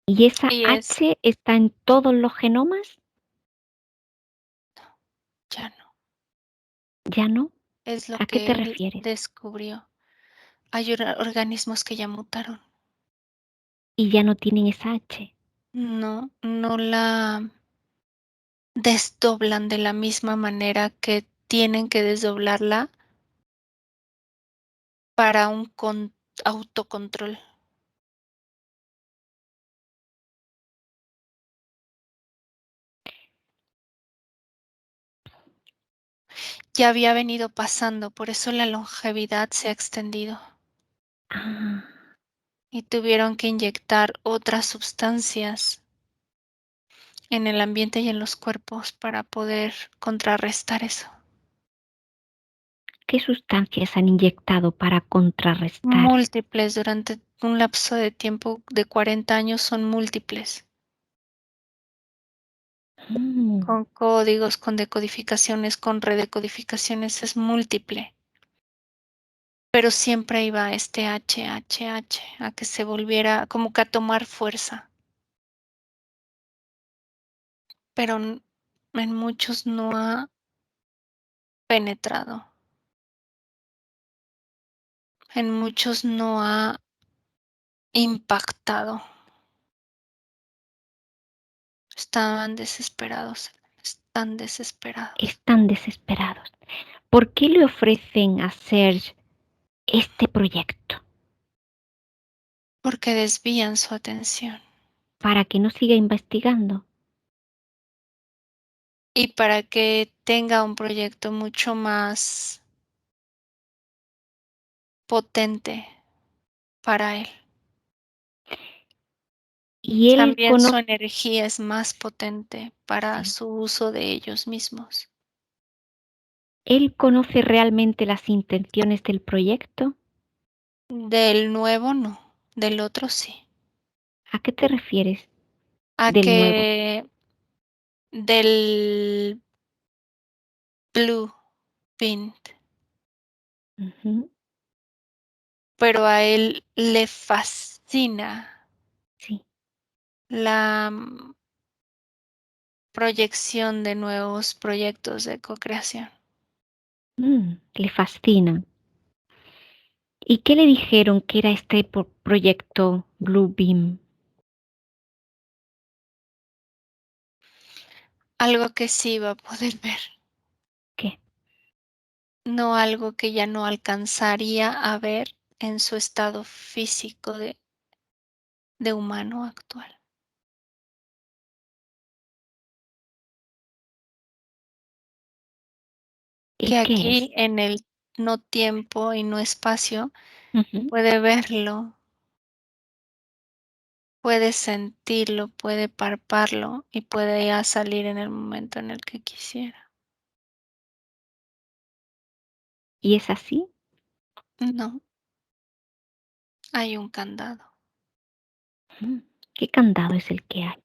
Y esa y es, H está en todos los genomas, ya no, ¿ya no? es lo ¿A qué te que él refieres? descubrió. Hay organismos que ya mutaron. Y ya no tienen esa H. No, no la desdoblan de la misma manera que tienen que desdoblarla para un autocontrol. Ya había venido pasando, por eso la longevidad se ha extendido Ah, y tuvieron que inyectar otras sustancias en el ambiente y en los cuerpos para poder contrarrestar eso. ¿qué sustancias han inyectado para contrarrestar? Múltiples durante un lapso de tiempo de 40 años son múltiples, Mm, con códigos, con decodificaciones, con redecodificaciones, es múltiple. Pero siempre iba este H, a que se volviera como que a tomar fuerza. pero en muchos no ha penetrado, en muchos no ha impactado. Estaban desesperados, están desesperados, Están desesperados. ¿Por qué le ofrecen a Serge este proyecto? porque desvían su atención Para que no siga investigando. y para que tenga un proyecto mucho más potente para él. Y él También su conoce, energía es más potente para sí, su uso de ellos mismos. él conoce realmente las intenciones del proyecto. Del nuevo no, del otro sí. ¿A qué te refieres A del nuevo? que del blue pint, Ujú, pero a él le fascina sí. la proyección de nuevos proyectos de co-creación. Le fascina. ¿Y qué le dijeron que era este proyecto Blue Beam? Algo que sí va a poder ver, ¿Qué? no algo que ya no alcanzaría a ver en su estado físico de humano actual. ¿Y Que qué es? aquí en el no tiempo y no espacio Ujú. puede verlo, puede sentirlo, puede palparlo y puede ya salir en el momento en el que quisiera. ¿Y es así? No, hay un candado. Mm, ¿Qué candado es el que hay?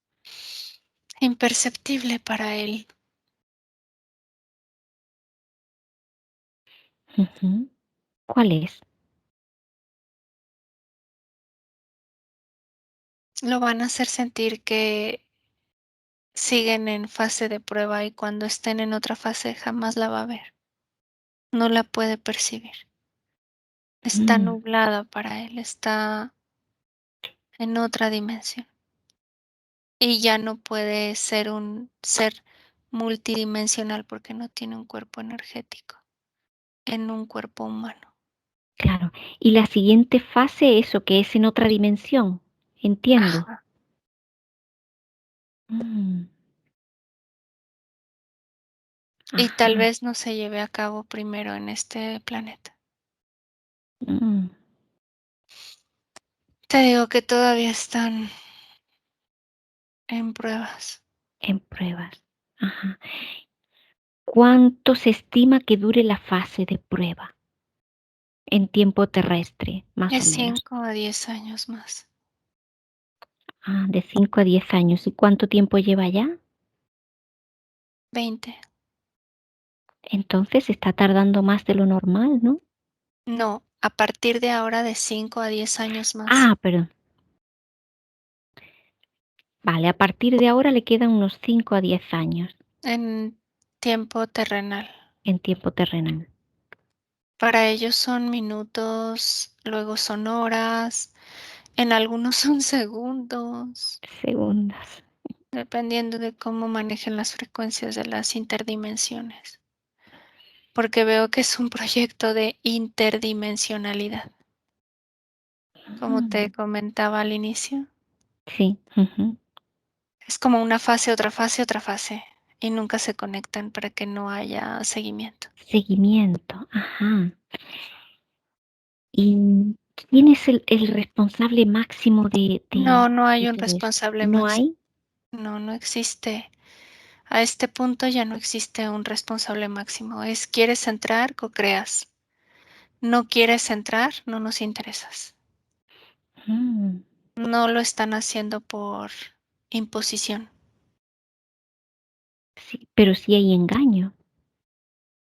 Imperceptible para él. Ujú. ¿Cuál es? Lo van a hacer sentir que siguen en fase de prueba y cuando estén en otra fase jamás la va a ver. No la puede percibir. Está Mm, nublada para él, está en otra dimensión. Y ya no puede ser un ser multidimensional porque no tiene un cuerpo energético en un cuerpo humano. claro. Y la siguiente fase, eso que es en otra dimensión. Entiendo. Ajá. Mm, Y tal ajá. vez no se lleve a cabo primero en este planeta. Mm, Te digo que todavía están en pruebas. en pruebas. Ajá. ¿Cuánto se estima que dure la fase de prueba en tiempo terrestre, más De o menos? 5 a 10 años más. Ah, de 5 a 10 años. ¿Y cuánto tiempo lleva ya? 20. Entonces está tardando más de lo normal, ¿no? No, a partir de ahora de 5 a 10 años más. Ah, perdón. Vale, a partir de ahora le quedan unos 5 a 10 años En tiempo terrenal. en tiempo terrenal. Para ellos son minutos, luego son horas, en algunos son segundos, Segundos. dependiendo de cómo manejen las frecuencias de las interdimensiones. Porque veo que es un proyecto de interdimensionalidad, como te Mm, comentaba al inicio. sí. Ujú. Es como una fase, otra fase, otra fase, y nunca se conectan para que no haya seguimiento. Seguimiento. Ajá. ¿Y quién es el responsable máximo No, no de hay un todo esto? responsable ¿No máximo. hay? No, no existe. A este punto ya no existe un responsable máximo. Es quieres entrar, co-creas. No quieres entrar, no nos interesas. Mm, No lo están haciendo por imposición. sí, pero sí hay engaño,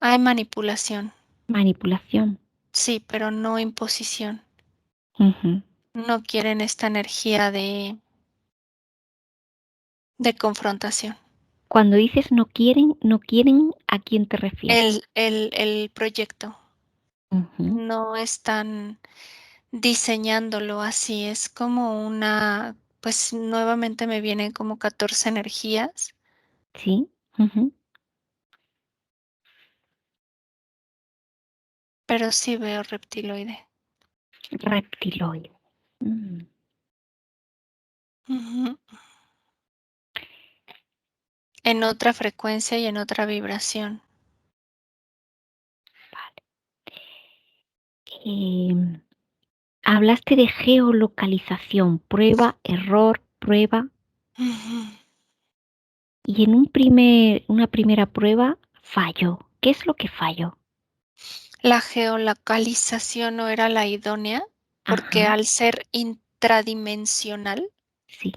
Hay manipulación, manipulación. sí, pero no imposición. Ujú. No quieren esta energía de confrontación. Cuando dices no quieren, ¿a quién te refieres? El proyecto. Ujú. No están diseñándolo así, es como una, pues nuevamente me vienen como 14 energías, Sí. Ujú. pero sí veo reptiloide. Reptiloide. Mm, Ujú. En otra frecuencia y en otra vibración. vale. Em, Hablaste de geolocalización, prueba, error, prueba. Ujú. Y en una primera prueba falló. ¿Qué es lo que falló? La geolocalización no era la idónea porque Ajá, al ser intradimensional, sí.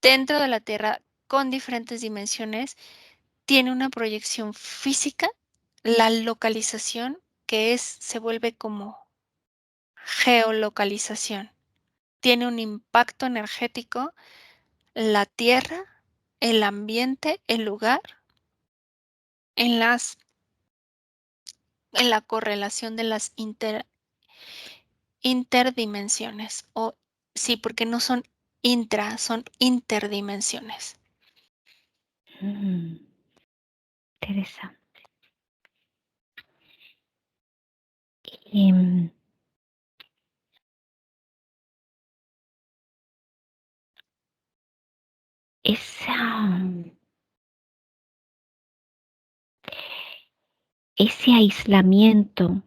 dentro de la Tierra con diferentes dimensiones, tiene una proyección física, la localización que se vuelve como geolocalización. Tiene un impacto energético, la Tierra, el ambiente, el lugar, en en la correlación de las interdimensiones. O sí, porque no son son interdimensiones. Mm, interesante. Em, esa, ese aislamiento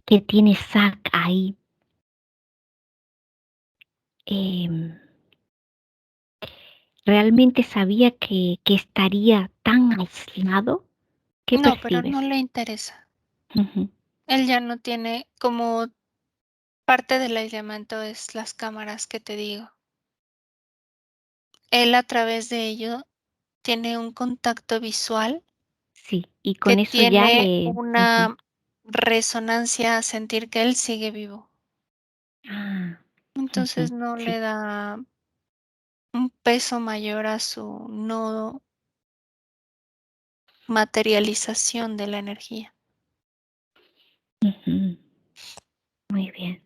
que tiene Zack ahí, em, ¿realmente sabía que estaría tan aislado? ¿Qué No, pero percibes? no le interesa. Ujú. Él ya no tiene como parte del aislamiento es las cámaras que te digo. Él a través de ello tiene un contacto visual Sí, y que con eso ya tiene le... Ujú. una resonancia a sentir que él sigue vivo. Ah, Entonces ujú, no sí. le da un peso mayor a su no materialización de la energía. Ujú, muy bien.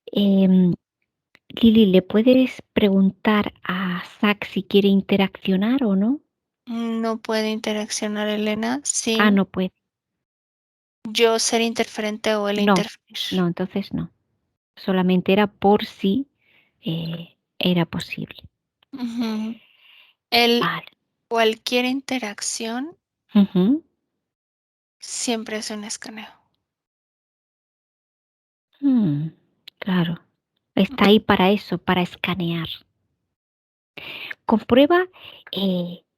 Em, Lili, ¿le puedes preguntar a Zack si quiere interaccionar o no? No puede interaccionar Elena Ah, sin no puede. yo ser interferente o él No, interferir. no, entonces no. Solamente era por si era posible. Ujú. Él, Vale. cualquier interacción Ujú. siempre es un escaneo. Mm, claro. Está ahí para eso, para escanear. Comprueba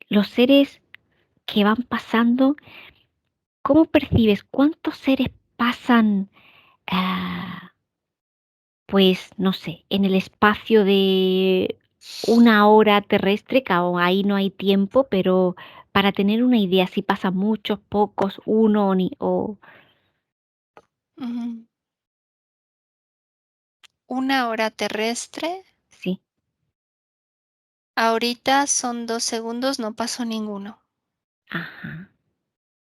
los seres que van pasando. ¿Cómo percibes cuántos seres pasan, ah, pues, no sé, en el espacio de una hora terrestre, que ahí no hay tiempo, pero para tener una idea si pasan muchos, pocos, uno o Ujú. Una hora terrestre, sí, ahorita son 2 segundos, no pasó ninguno. ajá.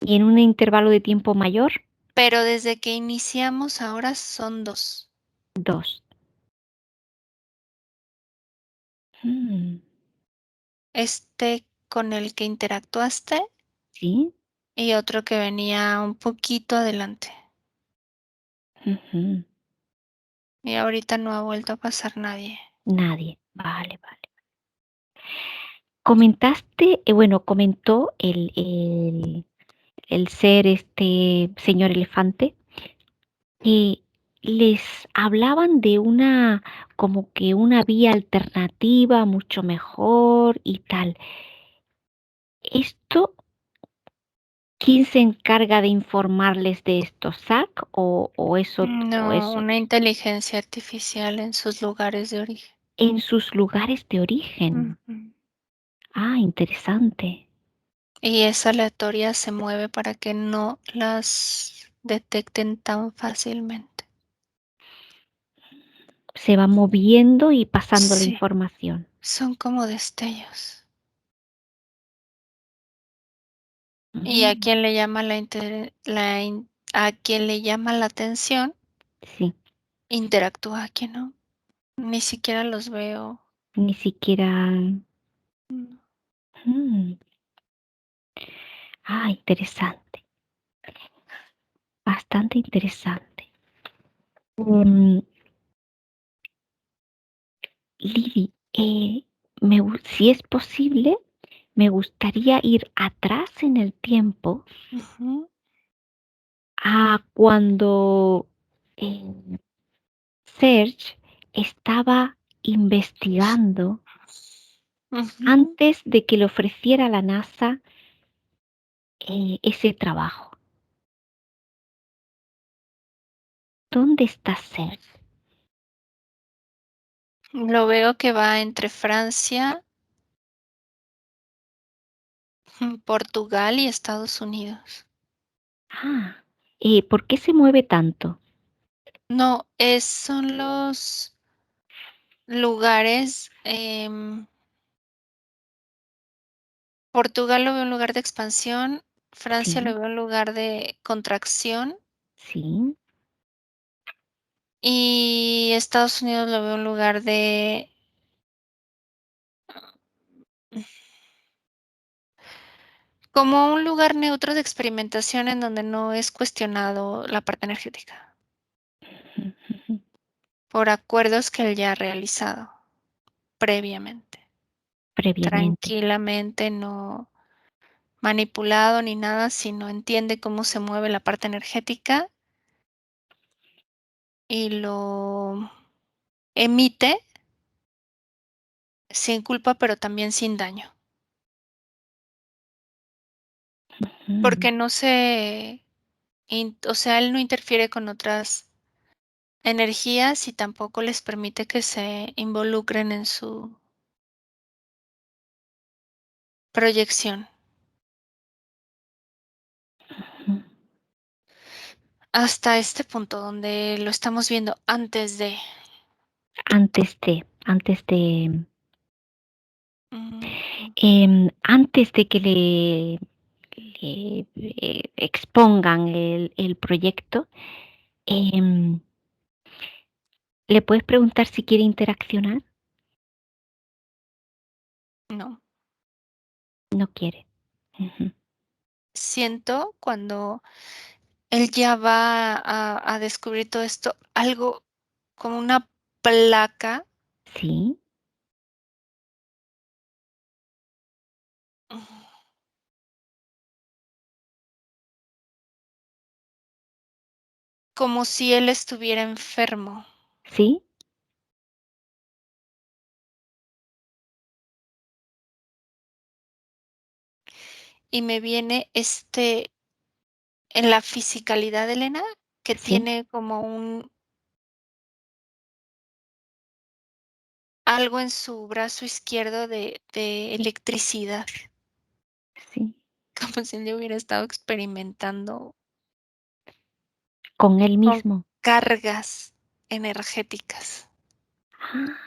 Y en un intervalo de tiempo mayor, Pero desde que iniciamos ahora son 2. dos. Mm, Este con el que interactuaste sí, y otro que venía un poquito adelante. ujú. Y ahorita no ha vuelto a pasar nadie. Nadie. Vale, vale. Comentaste, bueno, comentó el ser este señor elefante que les hablaban de una, como que una vía alternativa mucho mejor y tal. ¿Esto quién se encarga de informarles de esto? ¿SAC o No, eso una inteligencia artificial en sus lugares de origen. en sus lugares de origen? Ujú. Ah, interesante. Y esa aleatoria se mueve para que no las detecten tan fácilmente. Se va moviendo y pasando la Sí, información. Son como destellos. Y a quien le llama a quien le llama la atención, Sí, interactúa, a quien no. Ni siquiera los veo. ni siquiera. Mm. mm, interesante. Bastante interesante. Em, Lili, si es posible, me gustaría ir atrás en el tiempo Ujú, a cuando Serge estaba investigando ujú. antes de que le ofreciera a la NASA ese trabajo. ¿Dónde está Serge? Lo veo que va entre Francia, Portugal y Estados Unidos. Ah, ¿por qué se mueve tanto? No, son los lugares. Portugal lo veo un lugar de expansión, Francia lo Sí, veo un lugar de contracción sí. y Estados Unidos lo veo un lugar de como un lugar neutro de experimentación en donde no es cuestionado la parte energética por acuerdos que él ya ha realizado previamente, Previamente. tranquilamente, no manipulado ni nada, sino entiende cómo se mueve la parte energética y lo emite sin culpa, pero también sin daño, Mm, porque no o sea, él no interfiere con otras energías y tampoco les permite que se involucren en su proyección. mm. Hasta este punto donde lo estamos viendo antes de... Antes de, mm, antes de que le expongan el proyecto, em, ¿le puedes preguntar si quiere interaccionar? no. No quiere. Ujú. Siento cuando él ya va a descubrir todo esto, algo como una placa, Sí, como si él estuviera enfermo. sí, Y me viene en la fisicalidad de Elena, que sí, tiene como algo en su brazo izquierdo de electricidad, sí. como si él hubiera estado experimentando Con él con mismo. cargas energéticas. Ah,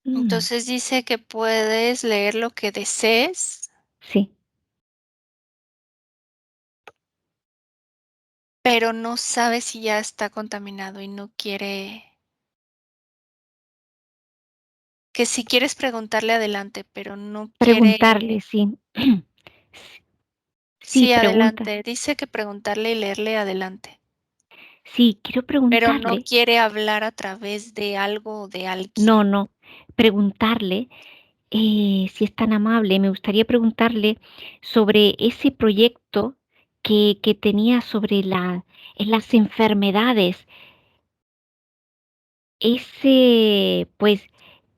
mm, Entonces dice que puedes leer lo que desees, sí. pero no sabe si ya está contaminado y no quiere, que si quieres preguntarle adelante, pero no quiere, Preguntarle, sí. Sí, sí, pregunta. adelante. Dice que preguntarle y leerle adelante, Sí, quiero pero no preguntarle. quiere hablar a través de algo o de No, alguien. no. Preguntarle, si es tan amable, me gustaría preguntarle sobre ese proyecto que tenía sobre en las enfermedades. Ese, pues,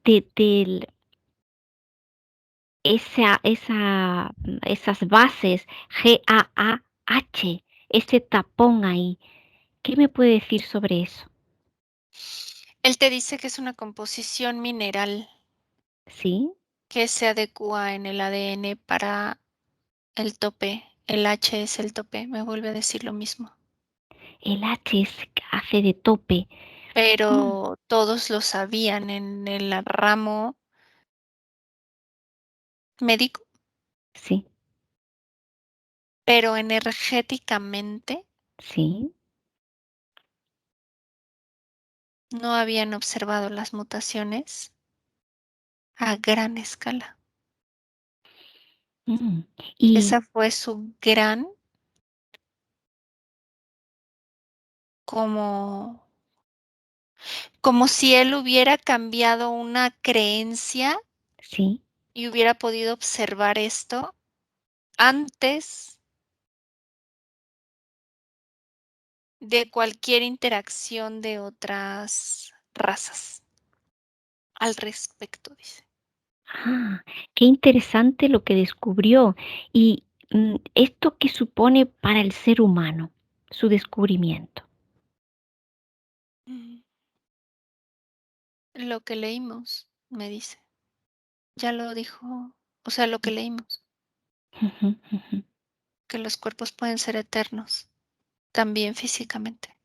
del esas bases GAAH, ese tapón ahí. ¿Qué me puede decir sobre eso? Él te dice que es una composición mineral ¿Sí? que se adecua en el ADN para el tope. El H es el tope, me vuelve a decir lo mismo. El H hace de tope. pero todos lo sabían en el ramo médico, Sí, pero energéticamente sí. no habían observado las mutaciones a gran escala. Mm. Y Esa fue su gran como como si él hubiera cambiado una creencia sí. y hubiera podido observar esto antes de cualquier interacción de otras razas al respecto, dice. Ah, qué interesante lo que descubrió. Y esto qué supone para el ser humano, su descubrimiento. Mm, Lo que leímos, me dice. Ya lo dijo, o sea, lo que leímos, Ujú, ujú, que los cuerpos pueden ser eternos, también físicamente.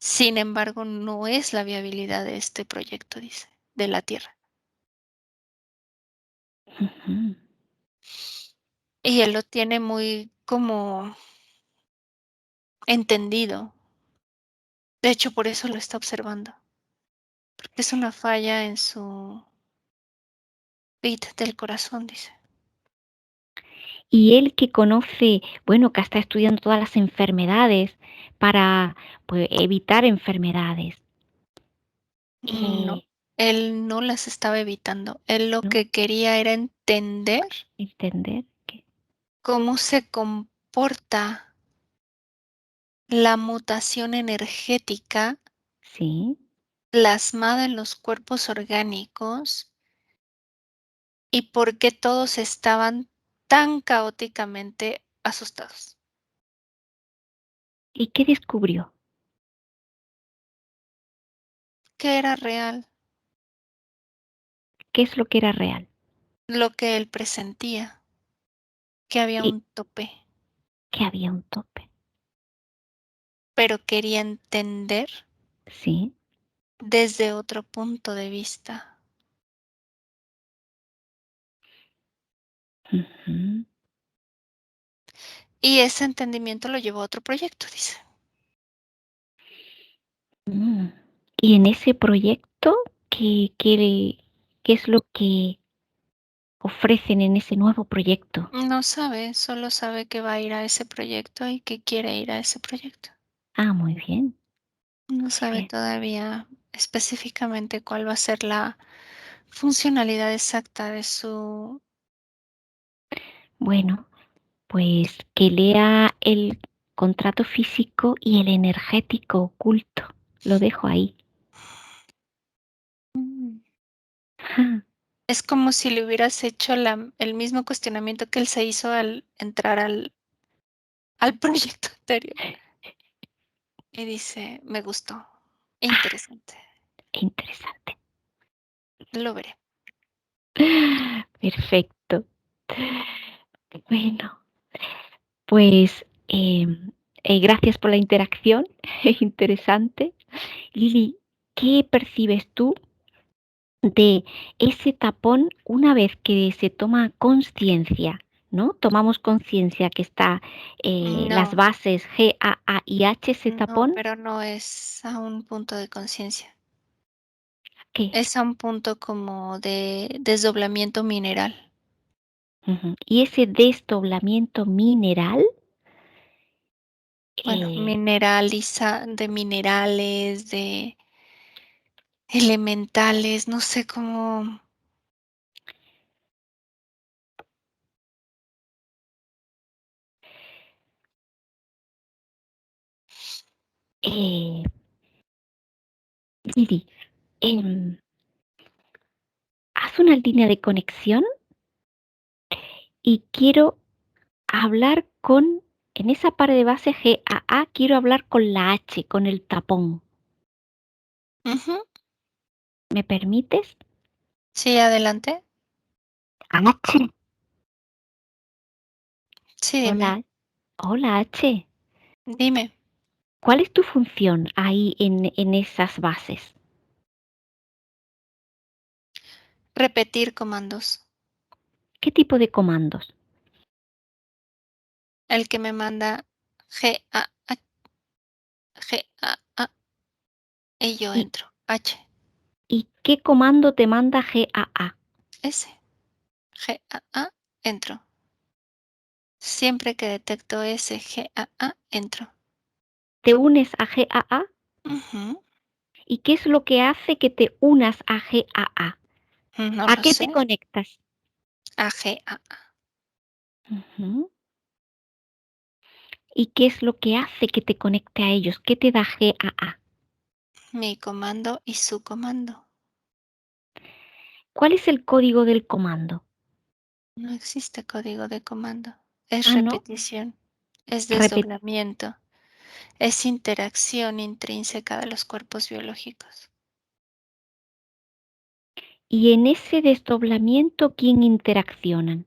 Sin embargo, no es la viabilidad de este proyecto, dice, de la Tierra. ujú. Y él lo tiene muy como entendido. De hecho, por eso lo está observando, porque es una falla en su beat del corazón, dice. Y él que conoce, bueno, que está estudiando todas las enfermedades para pues, evitar enfermedades. No, Eh, él no las estaba evitando. Él lo ¿No? que quería era entender Entender que cómo se comporta la mutación energética sí. plasmada en los cuerpos orgánicos y por qué todos estaban tan caóticamente asustados. ¿Y qué descubrió? Que era real ¿Qué es lo que era real? lo que él presentía, que había Y un tope, que había un tope. pero quería entender Sí. desde otro punto de vista. Ujú. Y ese entendimiento lo llevó a otro proyecto, dice. Mm. Y en ese proyecto, ¿qué es lo que ofrecen en ese nuevo proyecto? No sabe, solo sabe que va a ir a ese proyecto y que quiere ir a ese proyecto. Ah, muy bien, No muy sabe bien. todavía específicamente cuál va a ser la funcionalidad exacta de su... Bueno, pues que lea el contrato físico y el energético oculto. Lo dejo ahí. Mm. Ja, Es como si le hubieras hecho el mismo cuestionamiento que él se hizo al entrar al proyecto anterior. Y dice, me gustó, ah, interesante, interesante. lo veré. Perfecto. Bueno, pues gracias por la interacción. Interesante. Lili, ¿qué percibes tú de ese tapón una vez que se toma conciencia? ¿No? Tomamos conciencia que está las No, bases G, A y H, ese no, tapón. pero no es a un punto de conciencia. ¿Qué? Es a un punto como de desdoblamiento mineral. Ujú. Y ese desdoblamiento mineral, Bueno, eh, mineraliza, de minerales, de elementales, no sé cómo. eh, Lili, em, haz una línea de conexión y quiero hablar en esa parte de base G, A, quiero hablar con la H, con el tapón. Ujú. ¿Me permites? Sí, adelante. H. Sí, dime, Hola, hola H. dime. ¿Cuál es tu función ahí en esas bases? Repetir comandos. ¿Qué tipo de comandos? El que me manda G, A, A, G, A, y yo ¿Y, entro. H, y qué comando te manda GAA? S, G, entro. Siempre que detecto S, G, entro. ¿Te unes a GAA? Ujú. ¿Y qué es lo que hace que te unas a GAA? No ¿A lo qué sé. te conectas? A, G, Ujú. ¿Y qué es lo que hace que te conecte a ellos? ¿Qué te da GAA? Mi comando y su comando. ¿Cuál es el código del comando? No existe código de comando. Es Ah, no. repetición. Es Repet- desdoblamiento. Es interacción intrínseca de los cuerpos biológicos. y en ese desdoblamiento, ¿quién interaccionan?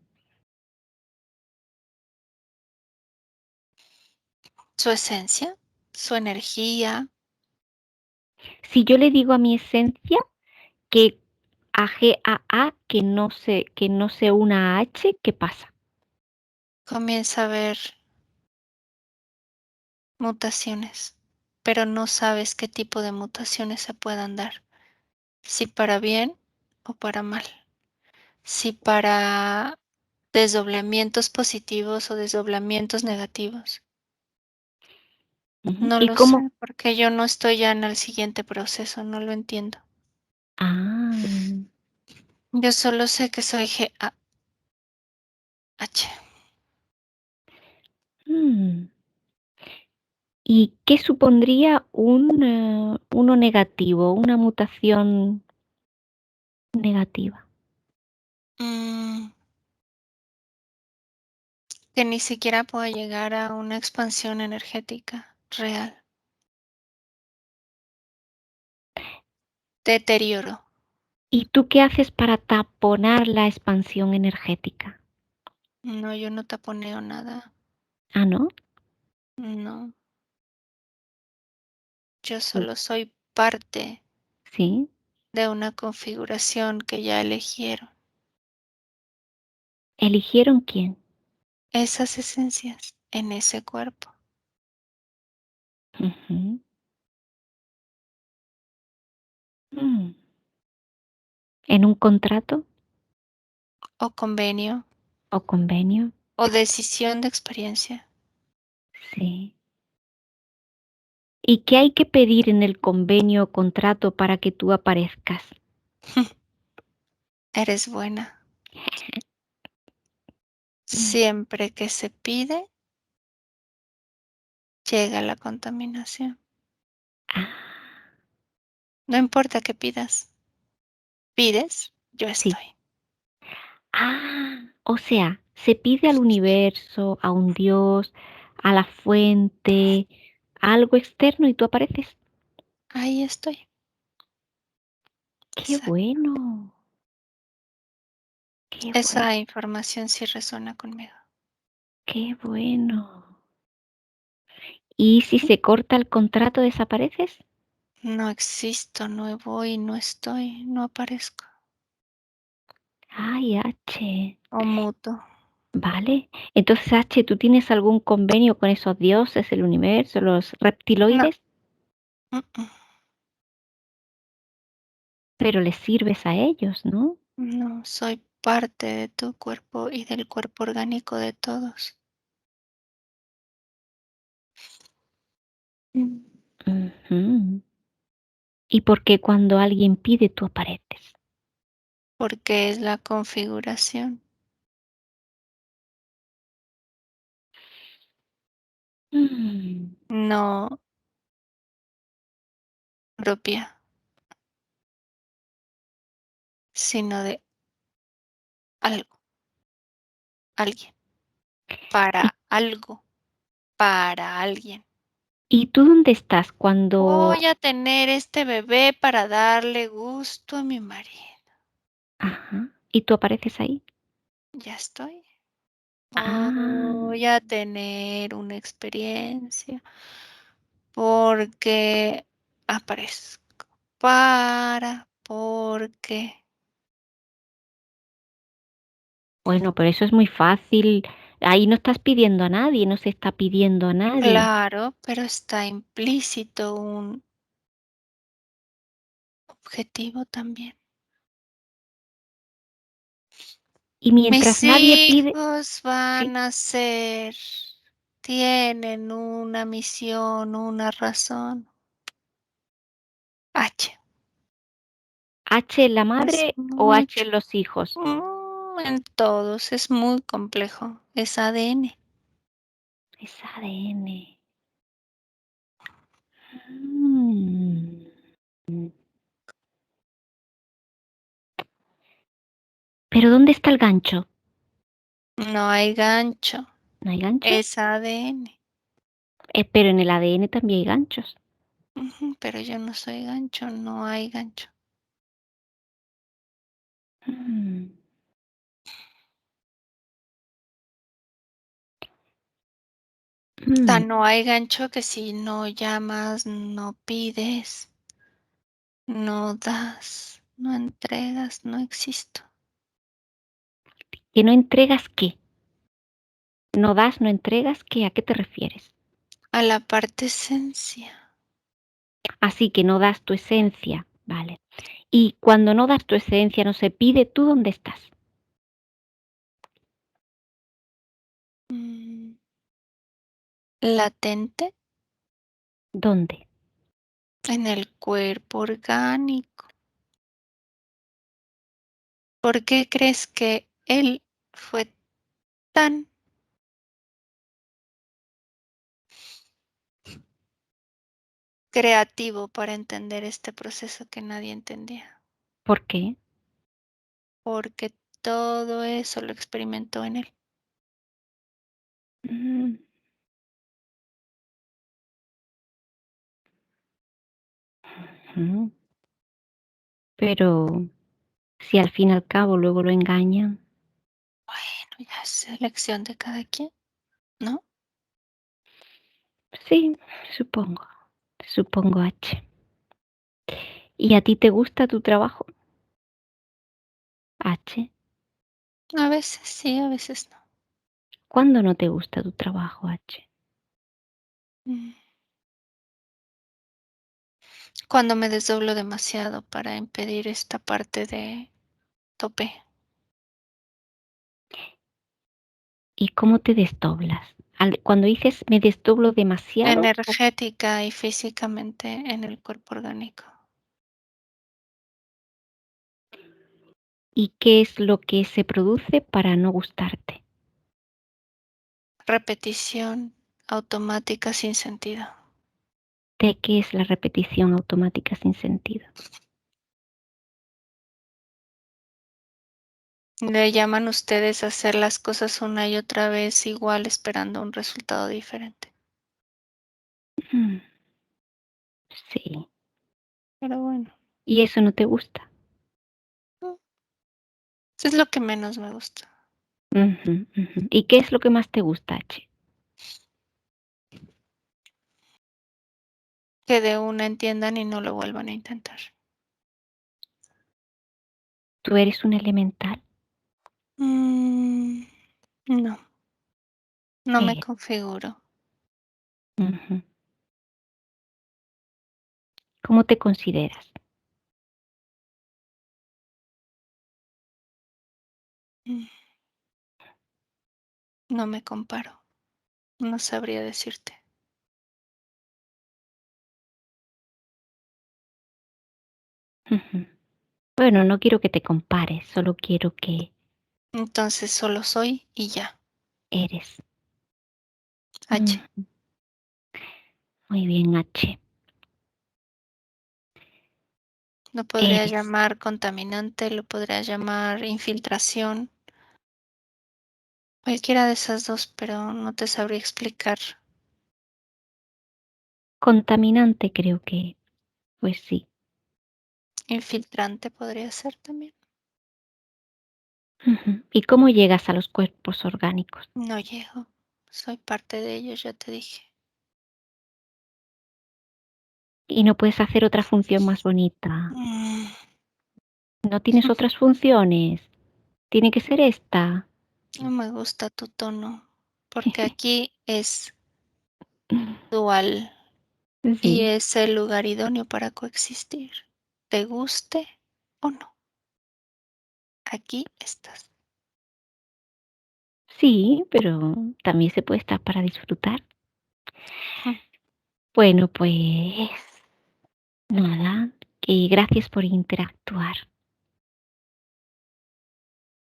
Su esencia, su energía, Si yo le digo a mi esencia que a GAA que no se una a H, ¿qué pasa? comienza a ver mutaciones, pero no sabes qué tipo de mutaciones se puedan dar, si para bien o para mal, si para desdoblamientos positivos o desdoblamientos negativos. Ujú. No ¿Y lo cómo? sé, porque yo no estoy ya en el siguiente proceso, no lo entiendo. Ah, Yo solo sé que soy GAH. mm. ¿Y qué supondría uno negativo, una mutación negativa? Mm, que ni siquiera puedo llegar a una expansión energética real. Deterioro. ¿Y tú qué haces para taponar la expansión energética? No, yo no taponeo nada. Ah, ¿no? No, yo Mm, solo soy parte sí. de una configuración que ya eligieron. ¿Eligieron quién? Esas esencias en ese cuerpo Ujú. Mm. ¿En un contrato o convenio o convenio? o decisión de experiencia. Sí. ¿Y qué hay que pedir en el convenio o contrato para que tú aparezcas? Eres buena. Mm. Siempre que se pide, llega la contaminación. Ah, No importa qué pidas. Pides, yo sí. estoy. O sea, se pide al universo, a un Dios, a la fuente, a algo externo y tú apareces. Ahí estoy. Qué Exacto. bueno, qué bueno, Esa información sí resuena conmigo. qué bueno. ¿Y si se corta el contrato, desapareces? No existo, no voy, no estoy, no aparezco. Ay, H. O muto. Vale. Entonces, H, ¿tú tienes algún convenio con esos dioses, el universo, los No, reptiloides? mm, Pero les sirves a ellos, ¿no? no, soy parte de tu cuerpo y del cuerpo orgánico de todos. Mm. Ujú. ¿Y por qué cuando alguien pide, tú apareces? Porque es la configuración, Mm. no propia, sino de algo, alguien, ¿Y, para algo, para alguien. y tú dónde estás cuando... Voy a tener este bebé para darle gusto a mi marido. Ajá, y tú apareces ahí? Ya estoy. Ah, Voy a tener una experiencia porque aparezco. Porque. Bueno, pero eso es muy fácil. Ahí no estás pidiendo a nadie, no se está pidiendo a nadie. Claro, pero está implícito un objetivo también. Y mientras Mis nadie pide, hijos sí, van a ser, tienen una misión, una razón. H. H en la Es madre o H mucho. en los hijos. En todos, es muy complejo. Es ADN. Es ADN. Mm. Pero ¿dónde está el gancho? No hay gancho. ¿No hay gancho? Es ADN. Pero en el ADN también hay ganchos. Ujú, pero yo no soy gancho, no hay gancho. Mm. O sea, Mm. no hay gancho que si no llamas, no pides, no das, no entregas, no existo. ¿Que no entregas qué? ¿No das, no entregas qué? ¿A qué te refieres? A la parte esencia. Así que no das tu esencia, vale. Y cuando no das tu esencia, no se pide, ¿tú dónde estás? mm, Latente ¿Dónde? en el cuerpo orgánico. ¿Por qué crees que él fue tan creativo para entender este proceso que nadie entendía? ¿Por qué? Porque todo eso lo experimentó en él. Mm. Ujú. Pero si al fin y al cabo luego lo engañan, Bueno, ya es elección de cada quien, ¿no? sí, supongo, supongo H. ¿Y a ti te gusta tu trabajo? H. A veces sí, a veces no. ¿Cuándo no te gusta tu trabajo, H? Mm. Cuando me desdoblo demasiado para impedir esta parte de tope, ¿Y cómo te desdoblas? Cuando dices me desdoblo demasiado, energética y físicamente en el cuerpo orgánico. ¿y qué es lo que se produce para no gustarte? Repetición automática sin sentido. ¿De qué es la repetición automática sin sentido? Le llaman ustedes a hacer las cosas una y otra vez igual esperando un resultado diferente. Mm, sí. Pero bueno, ¿Y eso no te gusta? mm, eso es lo que menos me gusta. Ujú, ujú. ¿Y qué es lo que más te gusta, H? Que de una entiendan y no lo vuelvan a intentar. ¿Tú eres un elemental? Mm, no, no me ¿Qué eres? configuro. Ujú. ¿Cómo te consideras? Mm, no me comparo. No sabría decirte. Ujú. Bueno, no quiero que te compares, solo quiero que Entonces solo soy y ya. eres. H. Mm, muy bien, H. Lo podría Eres. llamar contaminante, lo podría llamar infiltración, cualquiera de esas dos, pero no te sabría explicar. Contaminante creo que, pues sí. Infiltrante podría ser también. Ujú. ¿Y cómo llegas a los cuerpos orgánicos? No llego. Soy parte de ellos, ya te dije. Y no puedes hacer otra función más bonita. Mm, No tienes otras funciones. Tiene que ser esta. no me gusta tu tono, porque aquí es dual y Sí, es el lugar idóneo para coexistir, te guste o no. Aquí estás. sí, pero también se puede estar para disfrutar. Mm, Bueno, pues nada, que gracias por interactuar.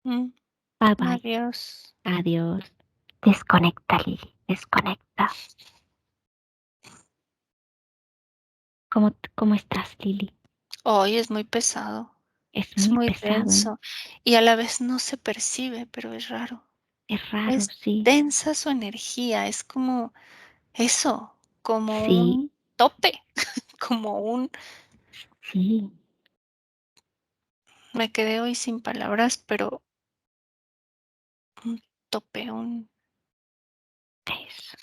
mm, Bye bye. Adiós. Adiós. Desconecta, Lili. Desconecta. ¿Cómo estás, Lili? Hoy es muy pesado, Es es muy muy pesado, ¿no? denso y a la vez no se percibe, pero es raro. Es raro, Es sí. densa su energía, es como eso, como Sí, un tope, como un sí. me quedé hoy sin palabras, pero un tope, un Eso.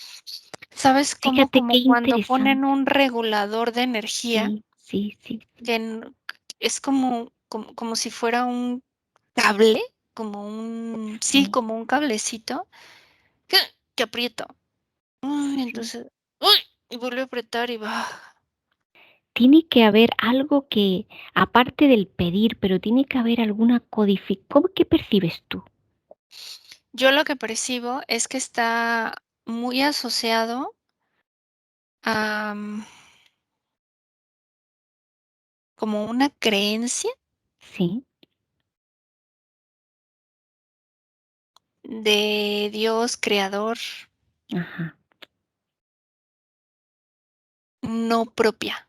¿sabes cómo? Fíjate qué Como cuando ponen interesante. un regulador de energía Sí, sí, sí, sí, que es como si fuera un cable, como un, sí, sí, como un cablecito que, que aprieto. Ay, sí. entonces, ¡uy! Y vuelve a apretar y va. Tiene que haber algo que, aparte del pedir, pero tiene que haber alguna codificación. ¿Cómo que percibes tú? Yo lo que percibo es que está muy asociado a como una creencia Sí, de Dios creador ajá. no propia,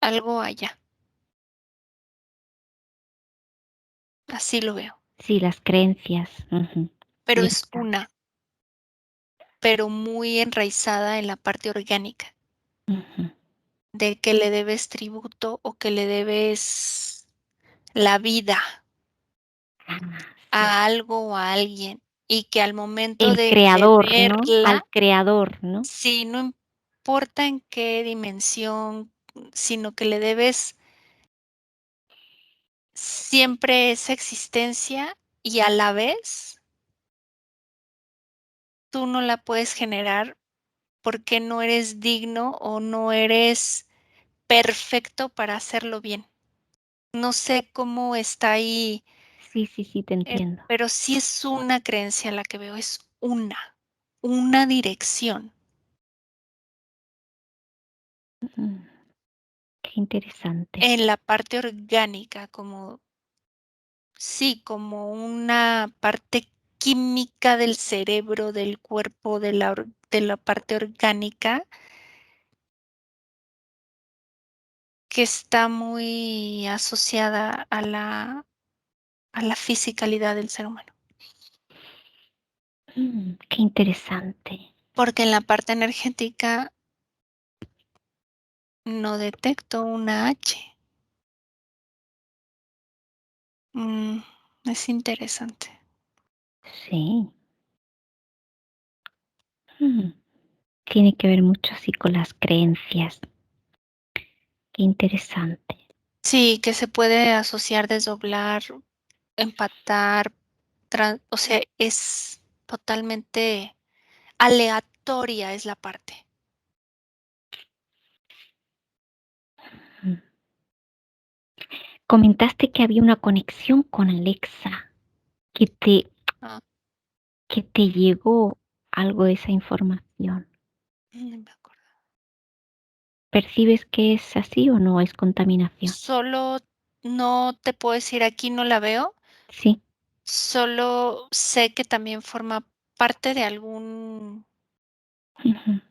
algo allá. Así lo veo. Sí, las creencias. Ujú. Pero es Directa. una, pero muy enraizada en la parte orgánica, Ujú. de que le debes tributo o que le debes la vida Ah, sí. a algo o a alguien, y que al momento El de creador, ¿no? deberla, Al creador, ¿no? sí, no importa en qué dimensión, sino que le debes siempre esa existencia y a la vez tú no la puedes generar porque no eres digno o no eres perfecto para hacerlo bien. No sé cómo está ahí, Sí, sí, sí, te entiendo. pero sí es una creencia la que veo, es una dirección. Mm, qué interesante. En la parte orgánica, como sí, como una parte química del cerebro, del cuerpo, de la parte orgánica, que está muy asociada a la fisicalidad del ser humano. Qué interesante. Porque en la parte energética no detecto una H. Mm, es interesante. Sí. Mm, tiene que ver mucho así con las creencias. Qué interesante. Sí, que se puede asociar, desdoblar, empatar, o sea, es totalmente aleatoria es la parte. Mm. Comentaste que había una conexión con Alexa, que te, Ah, que te llegó algo de esa información. no me acuerdo. ¿Percibes que es así o no es contaminación? Solo no te puedo decir aquí no la veo, Sí. solo sé que también forma parte de Ujú,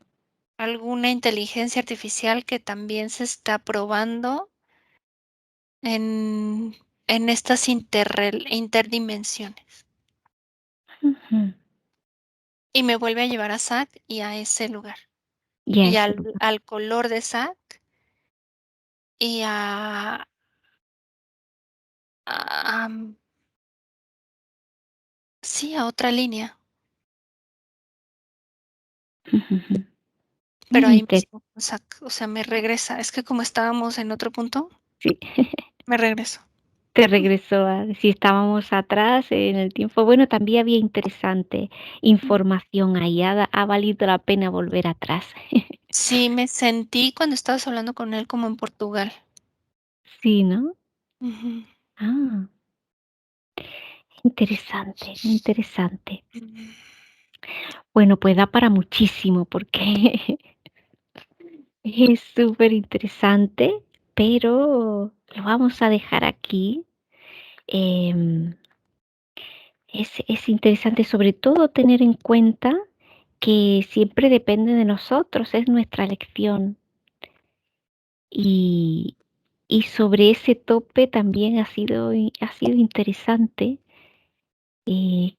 alguna inteligencia artificial que también se está probando en, en estas interdimensiones. ujú. Y me vuelve a llevar a Zack y a ese lugar. Ya Y ese al, lugar. al color de Zack y a, sí, a otra línea. Ujú. pero ahí Inter- mismo, o sea, me regresa. Es que como estábamos en otro punto, sí. me regreso. Te regresó a si estábamos atrás en el tiempo. Bueno, también había interesante información ahí. Ha valido la pena volver atrás. Sí, me sentí cuando estabas hablando con él como en Portugal. Sí, ¿no? Ujú. Ah, interesante, interesante. Ujú. Bueno, pues da para muchísimo porque es súper interesante, pero lo vamos a dejar aquí. Em, es interesante sobre todo tener en cuenta que siempre depende de nosotros, es nuestra elección. Y, y sobre ese tope también ha sido interesante eh,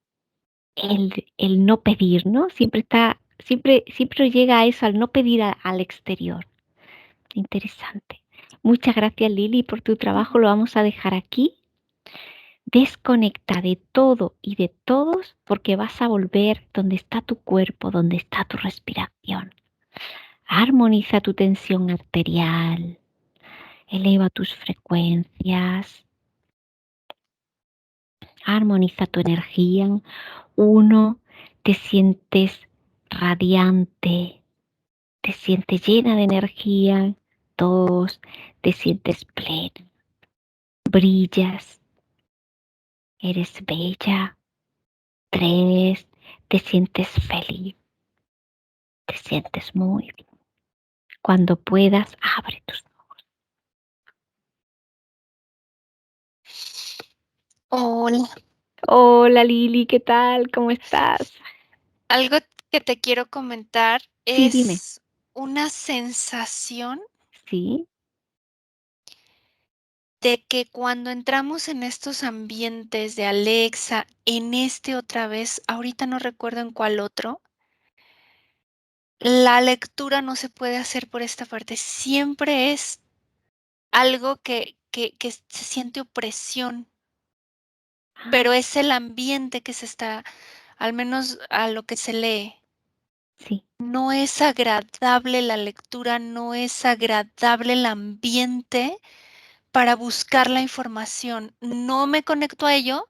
el no pedir, ¿no? Siempre llega a eso, al no pedir al exterior. Interesante. Muchas gracias, Lili, por tu trabajo. Lo vamos a dejar aquí. Desconecta de todo y de todos porque vas a volver donde está tu cuerpo, donde está tu respiración. Armoniza tu tensión arterial, eleva tus frecuencias, armoniza tu energía. Uno, te sientes radiante, te sientes llena de energía. Dos, te sientes plena, brillas, eres bella. Tres, te sientes feliz, te sientes muy bien. Cuando puedas, abre tus ojos. Hola. Hola Lili, ¿qué tal? ¿Cómo estás? Algo que te quiero comentar Sí, dime. es una sensación Sí. de que cuando entramos en estos ambientes de Alexa, en este otra vez, ahorita no recuerdo en cuál otro, la lectura no se puede hacer por esta parte. Siempre es algo que se siente opresión, Ah, pero es el ambiente que se está, al menos a lo que se lee. sí. No es agradable la lectura, no es agradable el ambiente para buscar la información. No me conecto a ello,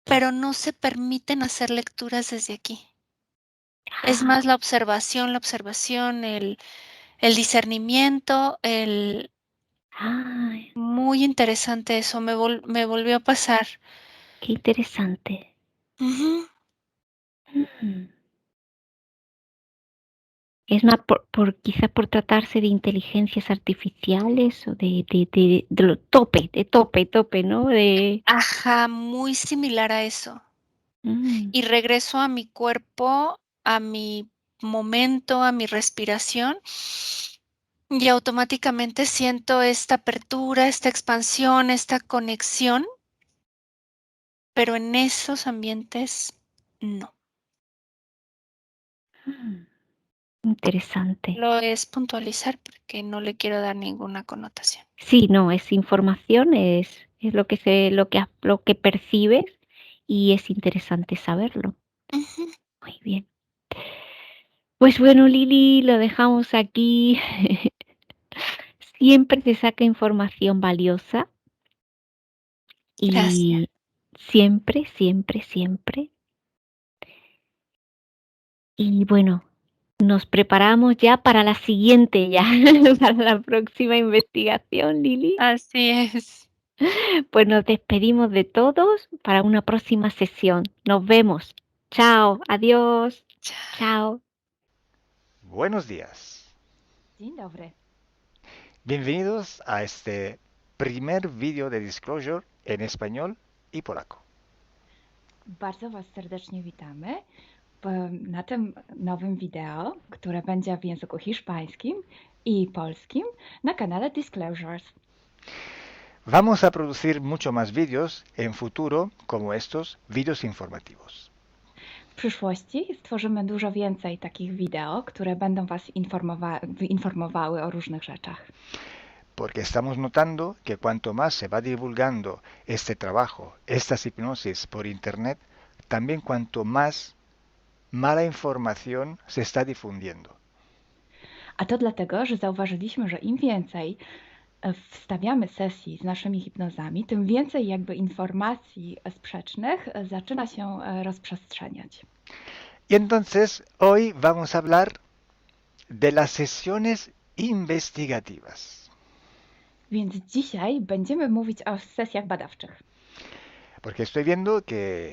pero no se permiten hacer lecturas desde aquí. Es Ah, más la observación, el discernimiento, el ah, muy interesante eso, me volvió a pasar. qué interesante. Ujú. Mm. Es más quizás por tratarse de inteligencias artificiales o de lo tope, ¿no? Ajá, muy similar a eso. Mm, Y regreso a mi cuerpo, a mi momento, a mi respiración, y automáticamente siento esta apertura, esta expansión, esta conexión, pero en esos ambientes no. mm, interesante. Lo es puntualizar porque no le quiero dar ninguna connotación. Sí, no, es información, es lo que percibes y es interesante saberlo. Ujú. Muy bien. Pues bueno, Lili, lo dejamos aquí. Siempre se saca información valiosa Gracias. y siempre, siempre, siempre. Y bueno, nos preparamos ya para la siguiente, ya, para la próxima investigación, Lili. Así es. Pues nos despedimos de todos para una próxima sesión. Nos vemos. Chao, adiós. Chao. Buenos días. Dzień dobry. Bienvenidos a este primer vídeo de Disclosure en español y polaco. Bardzo Was serdecznie witamy na tym nowym wideo, które będzie w języku hiszpańskim i polskim na kanale Disclosures. Vamos a producir mucho más vídeos en futuro como estos vídeos informativos. W przyszłości stworzymy dużo więcej takich wideo, które będą Was informowały o różnych rzeczach. Porque estamos notando que cuanto más se va divulgando este trabajo, estas hipnosis por internet, también cuanto más mala información se está difundiendo. A to dlatego, że zauważyliśmy, że im więcej wstawiamy sesji z naszymi hipnozami, tym więcej jakby informacji sprzecznych zaczyna się rozprzestrzeniać. Y entonces hoy vamos a hablar de las sesiones investigativas. Więc dzisiaj będziemy mówić o sesjach badawczych. Porque estoy viendo que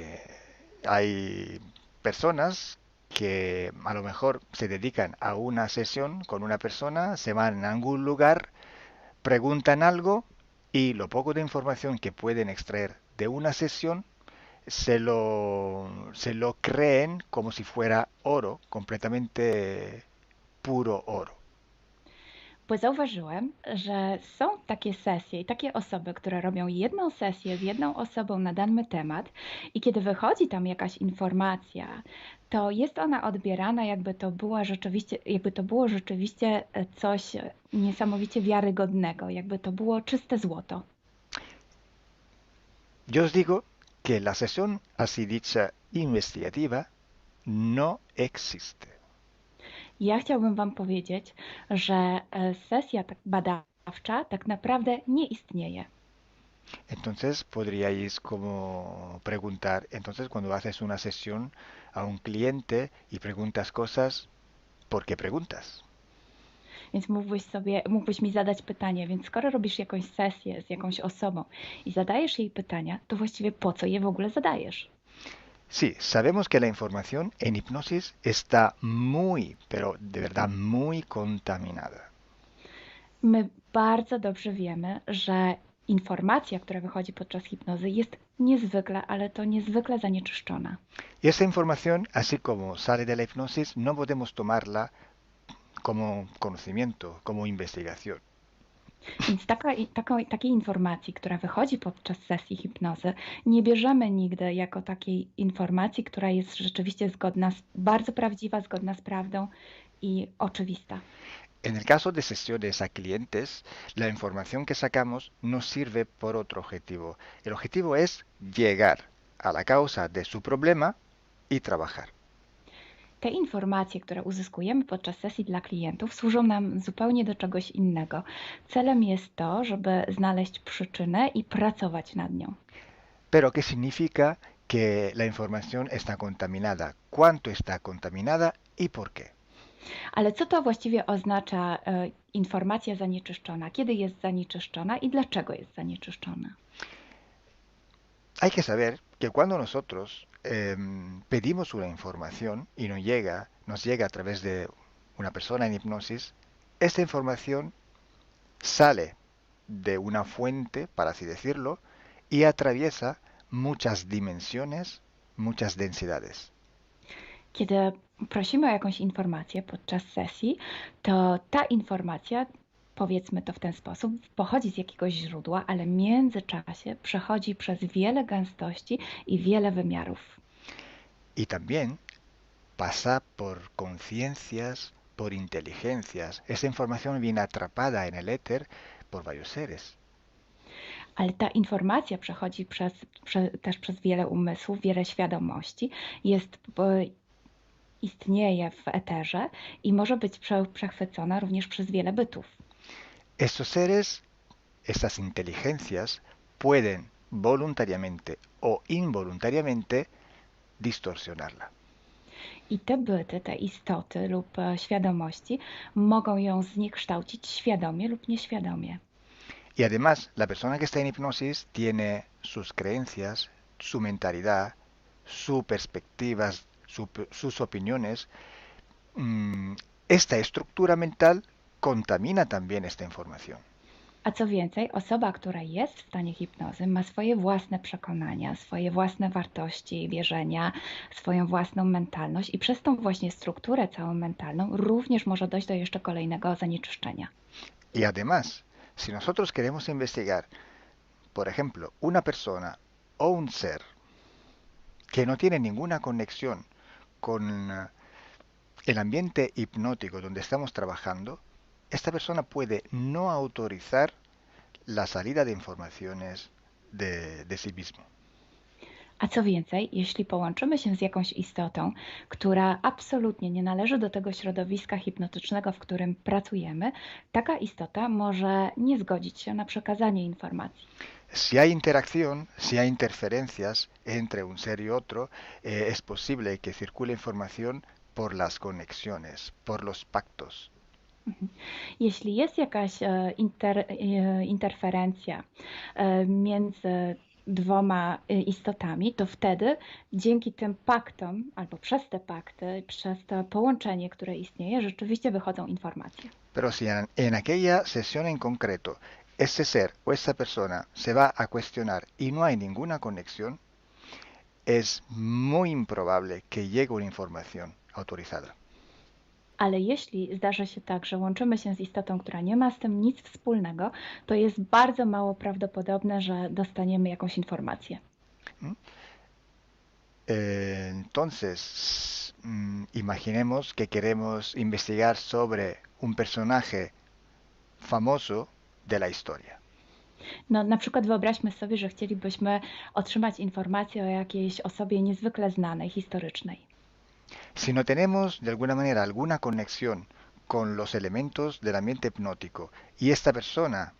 hay personas que a lo mejor se dedican a una sesión con una persona, se van a algún lugar, preguntan algo y lo poco de información que pueden extraer de una sesión se lo creen como si fuera oro, completamente puro oro. Bo zauważyłem, że są takie sesje i takie osoby, które robią jedną sesję z jedną osobą na dany temat i kiedy wychodzi tam jakaś informacja, to jest ona odbierana jakby to było rzeczywiście coś niesamowicie wiarygodnego, jakby to było czyste złoto. Yo os digo que la sesión así dicha investigativa no existe. Ja chciałbym Wam powiedzieć, że sesja badawcza tak naprawdę nie istnieje. Entonces podríais como preguntar, entonces cuando haces una sesión a un cliente y preguntas cosas, ¿por qué preguntas? Więc mógłbyś mi zadać pytanie, więc skoro robisz jakąś sesję z jakąś osobą i zadajesz jej pytania, to właściwie po co je w ogóle zadajesz? Sí, sabemos que la información en hipnosis está muy, pero de verdad muy contaminada. My bardzo dobrze wiemy, że informacja, która wychodzi podczas hipnozy jest niezwykle, ale to niezwykle zanieczyszczona. Y esa información, así como sale de la hipnosis, no podemos tomarla como conocimiento, como investigación. Więc takiej informacji, która wychodzi podczas sesji hipnozy, nie bierzemy nigdy jako takiej informacji, która jest rzeczywiście bardzo prawdziwa, zgodna z prawdą i oczywista. En el caso de sesiones a clientes, la información que sacamos nos sirve por otro objetivo. El objetivo es llegar a la causa de su problema y trabajar. Te informacje, które uzyskujemy podczas sesji dla klientów, służą nam zupełnie do czegoś innego. Celem jest to, żeby znaleźć przyczynę i pracować nad nią. Pero ¿qué significa que la información está contaminada? ¿Cuánto está contaminada y por qué? Ale co to właściwie oznacza informacja zanieczyszczona? Kiedy jest zanieczyszczona i dlaczego jest zanieczyszczona? Hay que saber que cuando nosotros pedimos una información y nos llega a través de una persona en hipnosis, esta información sale de una fuente, para así decirlo, y atraviesa muchas dimensiones, muchas densidades. Kiedy prosimy o jakąś informację podczas sesji, to ta informacja, powiedzmy to w ten sposób, pochodzi z jakiegoś źródła, ale w międzyczasie przechodzi przez wiele gęstości i wiele wymiarów. Y también pasa por conciencias, por inteligencias. Esa información viene atrapada en el éter por varios seres. Ale ta informacja przechodzi też przez wiele umysłów, wiele świadomości, istnieje w eterze i może być przechwycona również przez wiele bytów. Estos seres, estas inteligencias, pueden voluntariamente o involuntariamente distorsionarla. I te byty, te istoty lub świadomości mogą ją zniekształcić świadomie lub nieświadomie. Y además, la persona que está en hipnosis tiene sus creencias, su mentalidad, sus perspectivas, sus opiniones. Esta estructura mental contamina también esta información. A co więcej, osoba, która jest w stanie hipnozy, ma swoje własne przekonania, swoje własne wartości i wierzenia, swoją własną mentalność i przez tą właśnie strukturę całą mentalną również może dojść do jeszcze kolejnego zanieczyszczenia. Y además, si nosotros queremos investigar, por ejemplo, una persona o un ser que no tiene ninguna conexión con el ambiente hipnótico donde estamos trabajando, esta persona puede no autorizar la salida de informaciones de sí mismo. A co więcej, jeśli połączymy się z jakąś istotą, która absolutnie nie należy do tego środowiska hipnotycznego, w którym pracujemy, taka istota może nie zgodzić się na przekazanie informacji. Si hay interacción, si hay interferencias entre un ser y otro, es posible que circule información por las conexiones, por los pactos. Mhm. Jeśli jest jakaś interferencja między dwoma istotami, to wtedy dzięki tym paktom, albo przez te pakty, przez to połączenie, które istnieje, rzeczywiście wychodzą informacje. Pero si en aquella sesión en concreto ese ser o esa persona se va a cuestionar y no hay ninguna conexión, es muy improbable que llegue una información autorizada. Ale jeśli zdarzy się tak, że łączymy się z istotą, która nie ma z tym nic wspólnego, to jest bardzo mało prawdopodobne, że dostaniemy jakąś informację. Entonces, imaginemos que queremos investigar sobre un personaje famoso de la historia. No, na przykład wyobraźmy sobie, że chcielibyśmy otrzymać informację o jakiejś osobie niezwykle znanej, historycznej. Si no tenemos de alguna manera alguna conexión con los elementos del ambiente hipnótico y esta persona,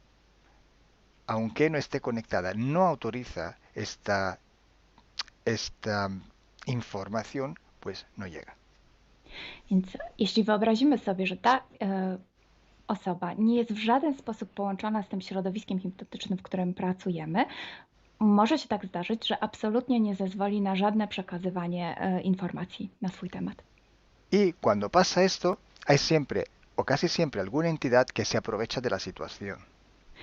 aunque no esté conectada, no autoriza esta información, pues no llega. Więc jeśli wyobrazimy sobie, że ta osoba nie jest w żaden sposób połączona z tym środowiskiem hipnotycznym, w którym pracujemy, może się tak zdarzyć, że absolutnie nie zezwoli na żadne przekazywanie informacji na swój temat. Y cuando pasa esto, hay siempre o casi siempre alguna entidad que se aprovecha de la situación.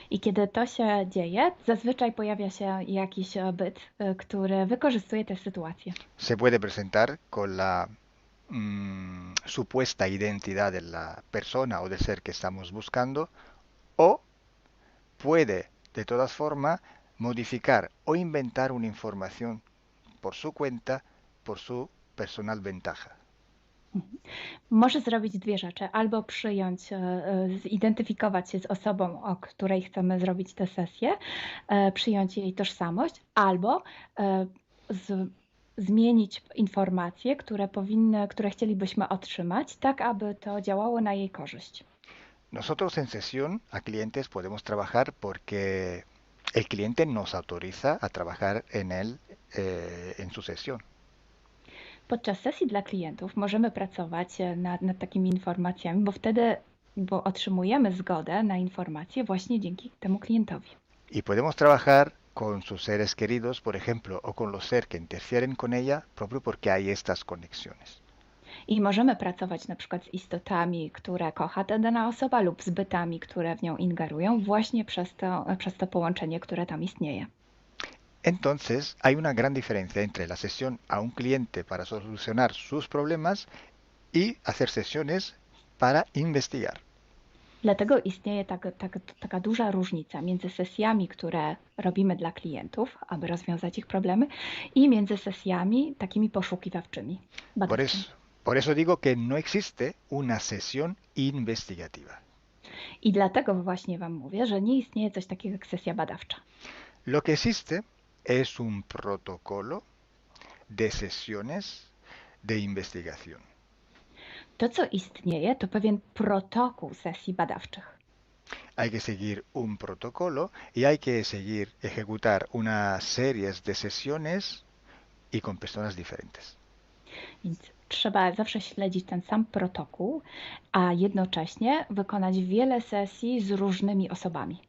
I kiedy to się dzieje, zazwyczaj pojawia się jakiś byt, który wykorzystuje tę sytuację. Se puede presentar con la supuesta identidad de la persona o del ser que estamos buscando, o puede de todas formas modificar o inventar una información por su cuenta, por su personal ventaja. Może zrobić dwie rzeczy. Albo przyjąć, zidentyfikować się z osobą, o której chcemy zrobić tę sesję, przyjąć jej tożsamość, albo zmienić informacje, które chcielibyśmy otrzymać, tak aby to działało na jej korzyść. Nosotros en sesión a clientes podemos trabajar porque el cliente nos autoriza a trabajar en él en su sesión. Podczas sesji dla klientów możemy pracować nad takimi informacjami, bo otrzymujemy zgodę na informacje właśnie dzięki temu klientowi. Y podemos trabajar con sus seres queridos, por ejemplo, o con los seres que interfieren con ella, propio porque hay estas conexiones. I możemy pracować na przykład z istotami, które kocha ta dana osoba, lub z bytami, które w nią ingerują, właśnie przez to połączenie, które tam istnieje. Entonces, hay una gran diferencia entre la sesión a un cliente para solucionar sus problemas y hacer sesiones para investigar. Dlatego istnieje taka duża różnica między sesjami, które robimy dla klientów, aby rozwiązać ich problemy, i między sesjami takimi poszukiwawczymi, badawczymi. Por eso digo que no existe una sesión investigativa. I dlatego właśnie Wam mówię, że nie istnieje coś takiego jak sesja badawcza. Lo que existe es un protocolo de sesiones de investigación. To, co istnieje, to pewien protokół sesji badawczych. Hay que seguir un protocolo y hay que ejecutar una serie de sesiones y con personas diferentes. Więc trzeba zawsze śledzić ten sam protokół, a jednocześnie wykonać wiele sesji z różnymi osobami.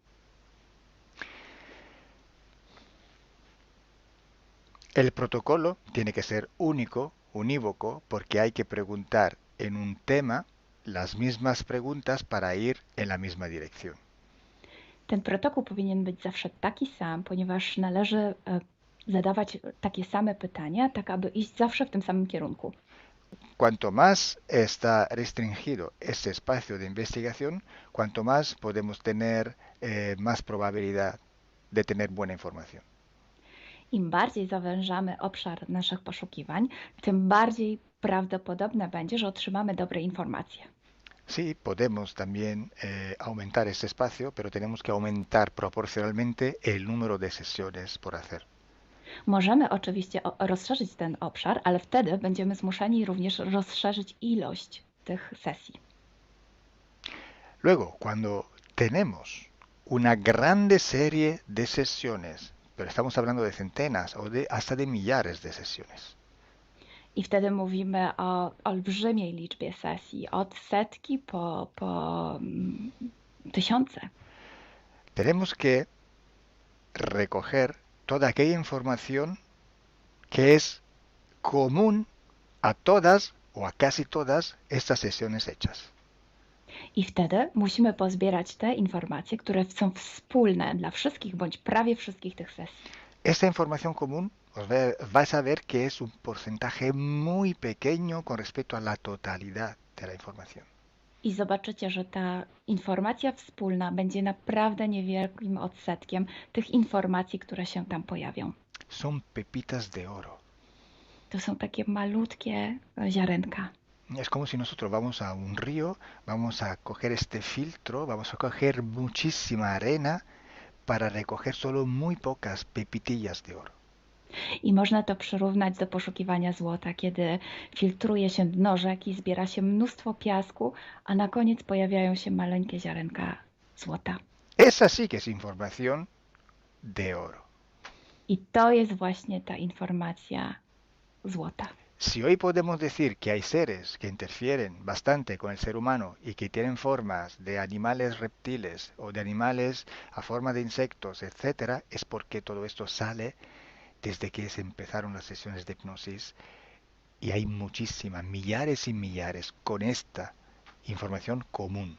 El protocolo tiene que ser único, unívoco, porque hay que preguntar en un tema las mismas preguntas para ir en la misma dirección. Ten protokół powinien być zawsze taki sam, ponieważ należy zadawać takie same pytania, tak aby iść zawsze w tym samym kierunku. Cuanto más está restringido ese espacio de investigación, cuanto más podemos tener más probabilidad de tener buena información. Im bardziej zawężamy obszar naszych poszukiwań, tym bardziej prawdopodobne będzie, że otrzymamy dobre informacje. Sí, podemos también aumentar ese espacio, pero tenemos que aumentar proporcionalmente el número de sesiones por hacer. Możemy oczywiście rozszerzyć ten obszar, ale wtedy będziemy zmuszeni również rozszerzyć ilość tych sesji. Luego, cuando tenemos una grande serie de sesiones, pero estamos hablando de centenas o hasta de millares de sesiones, I wtedy mówimy o olbrzymiej liczbie sesji, od setki po tysiące. tenemos que recoger toda aquella información que es común a todas o a casi todas estas sesiones hechas. I wtedy musimy pozbierać te informacje, które są wspólne dla wszystkich bądź prawie wszystkich tych sesji. Esta información común vais a ver que es un porcentaje muy pequeño con respecto a la totalidad de la información. I zobaczycie, że ta informacja wspólna będzie naprawdę niewielkim odsetkiem tych informacji, które się tam pojawią. Son pepitas de oro. To są takie malutkie ziarenka. Es como si nosotros vamos a un río, vamos a coger este filtro, vamos a coger muchísima arena para recoger solo muy pocas pepitillas de oro. I można to przyrównać do poszukiwania złota, kiedy filtruje się dno rzeki, zbiera się mnóstwo piasku, a na koniec pojawiają się maleńkie ziarenka złota. Esa sí que es información de oro. I to jest właśnie ta informacja złota. Si hoy podemos decir que hay seres que interfieren bastante con el ser humano y que tienen formas de animales reptiles o de animales a forma de insectos, etc., es porque todo esto sale desde que se empezaron las sesiones de hipnosis y hay muchísimas, millares y millares con esta información común.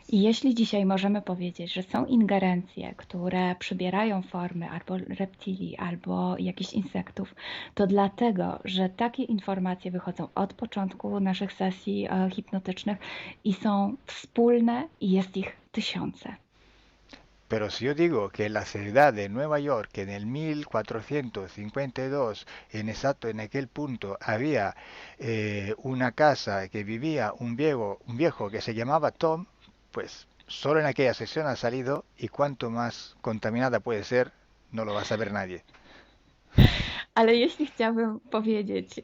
I jeśli dzisiaj możemy powiedzieć, że są ingerencje, które przybierają formy albo reptilii, albo jakichś insektów, to dlatego, że takie informacje wychodzą od początku naszych sesji hipnotycznych i są wspólne i jest ich tysiące. Pero si yo digo que en la ciudad de Nueva York, en el 1452, en aquel punto, había una casa que vivía un viejo que se llamaba Tom, pues solo en aquella sesión ha salido y cuanto más contaminada puede ser, no lo va a saber nadie. Ale jeśli chciałabym powiedzieć,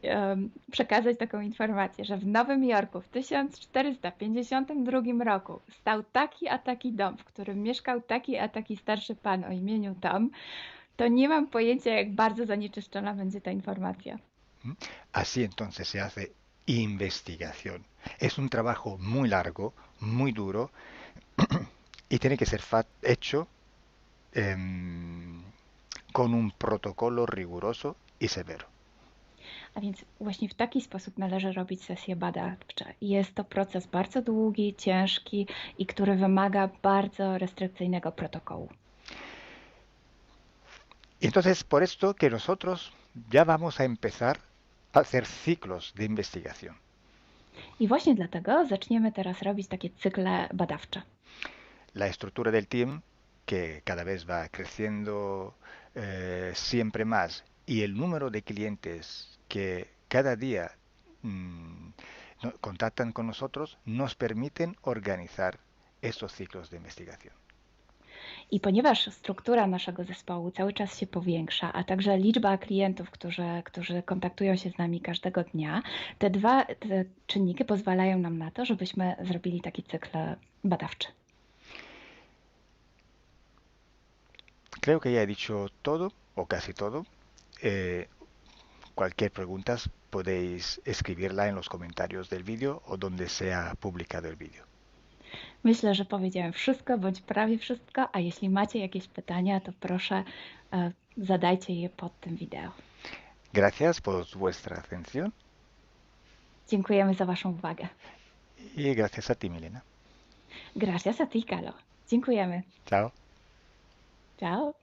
przekazać taką informację, że w Nowym Jorku w 1452 roku stał taki a taki dom, w którym mieszkał taki a taki starszy pan o imieniu Tom, to nie mam pojęcia, jak bardzo zanieczyszczona będzie ta informacja. Así entonces se hace investigación. Es un trabajo muy largo, muy duro y tiene que ser hecho con un protocolo riguroso y severo. A więc właśnie w taki sposób należy robić sesje badawcze. Jest to proces bardzo długi, ciężki i który wymaga bardzo restrykcyjnego protokołu. Entonces, por esto que nosotros ya vamos a empezar a hacer ciclos de investigación. I właśnie dlatego zaczniemy teraz robić takie cykle badawcze. La estructura del team, que cada vez va creciendo siempre más, y el número de clientes que cada día contactan con nosotros, nos permiten organizar estos ciclos de investigación. I ponieważ struktura naszego zespołu cały czas się powiększa, a także liczba klientów, którzy kontaktują się z nami każdego dnia, te czynniki pozwalają nam na to, żebyśmy zrobili taki cykl badawczy. Creo que ya he dicho todo, o casi todo. Cualquier pregunta podéis escribirla en los comentarios del vídeo o donde sea publicado el vídeo. Myślę, że powiedziałem wszystko, bądź prawie wszystko, a jeśli macie jakieś pytania, to proszę zadajcie je pod tym wideo. Gracias por vuestra atención. Dziękujemy za waszą uwagę. Y gracias a ti, Milena. Gracias a ti, Kalo. Dziękujemy. Chao. Ciao.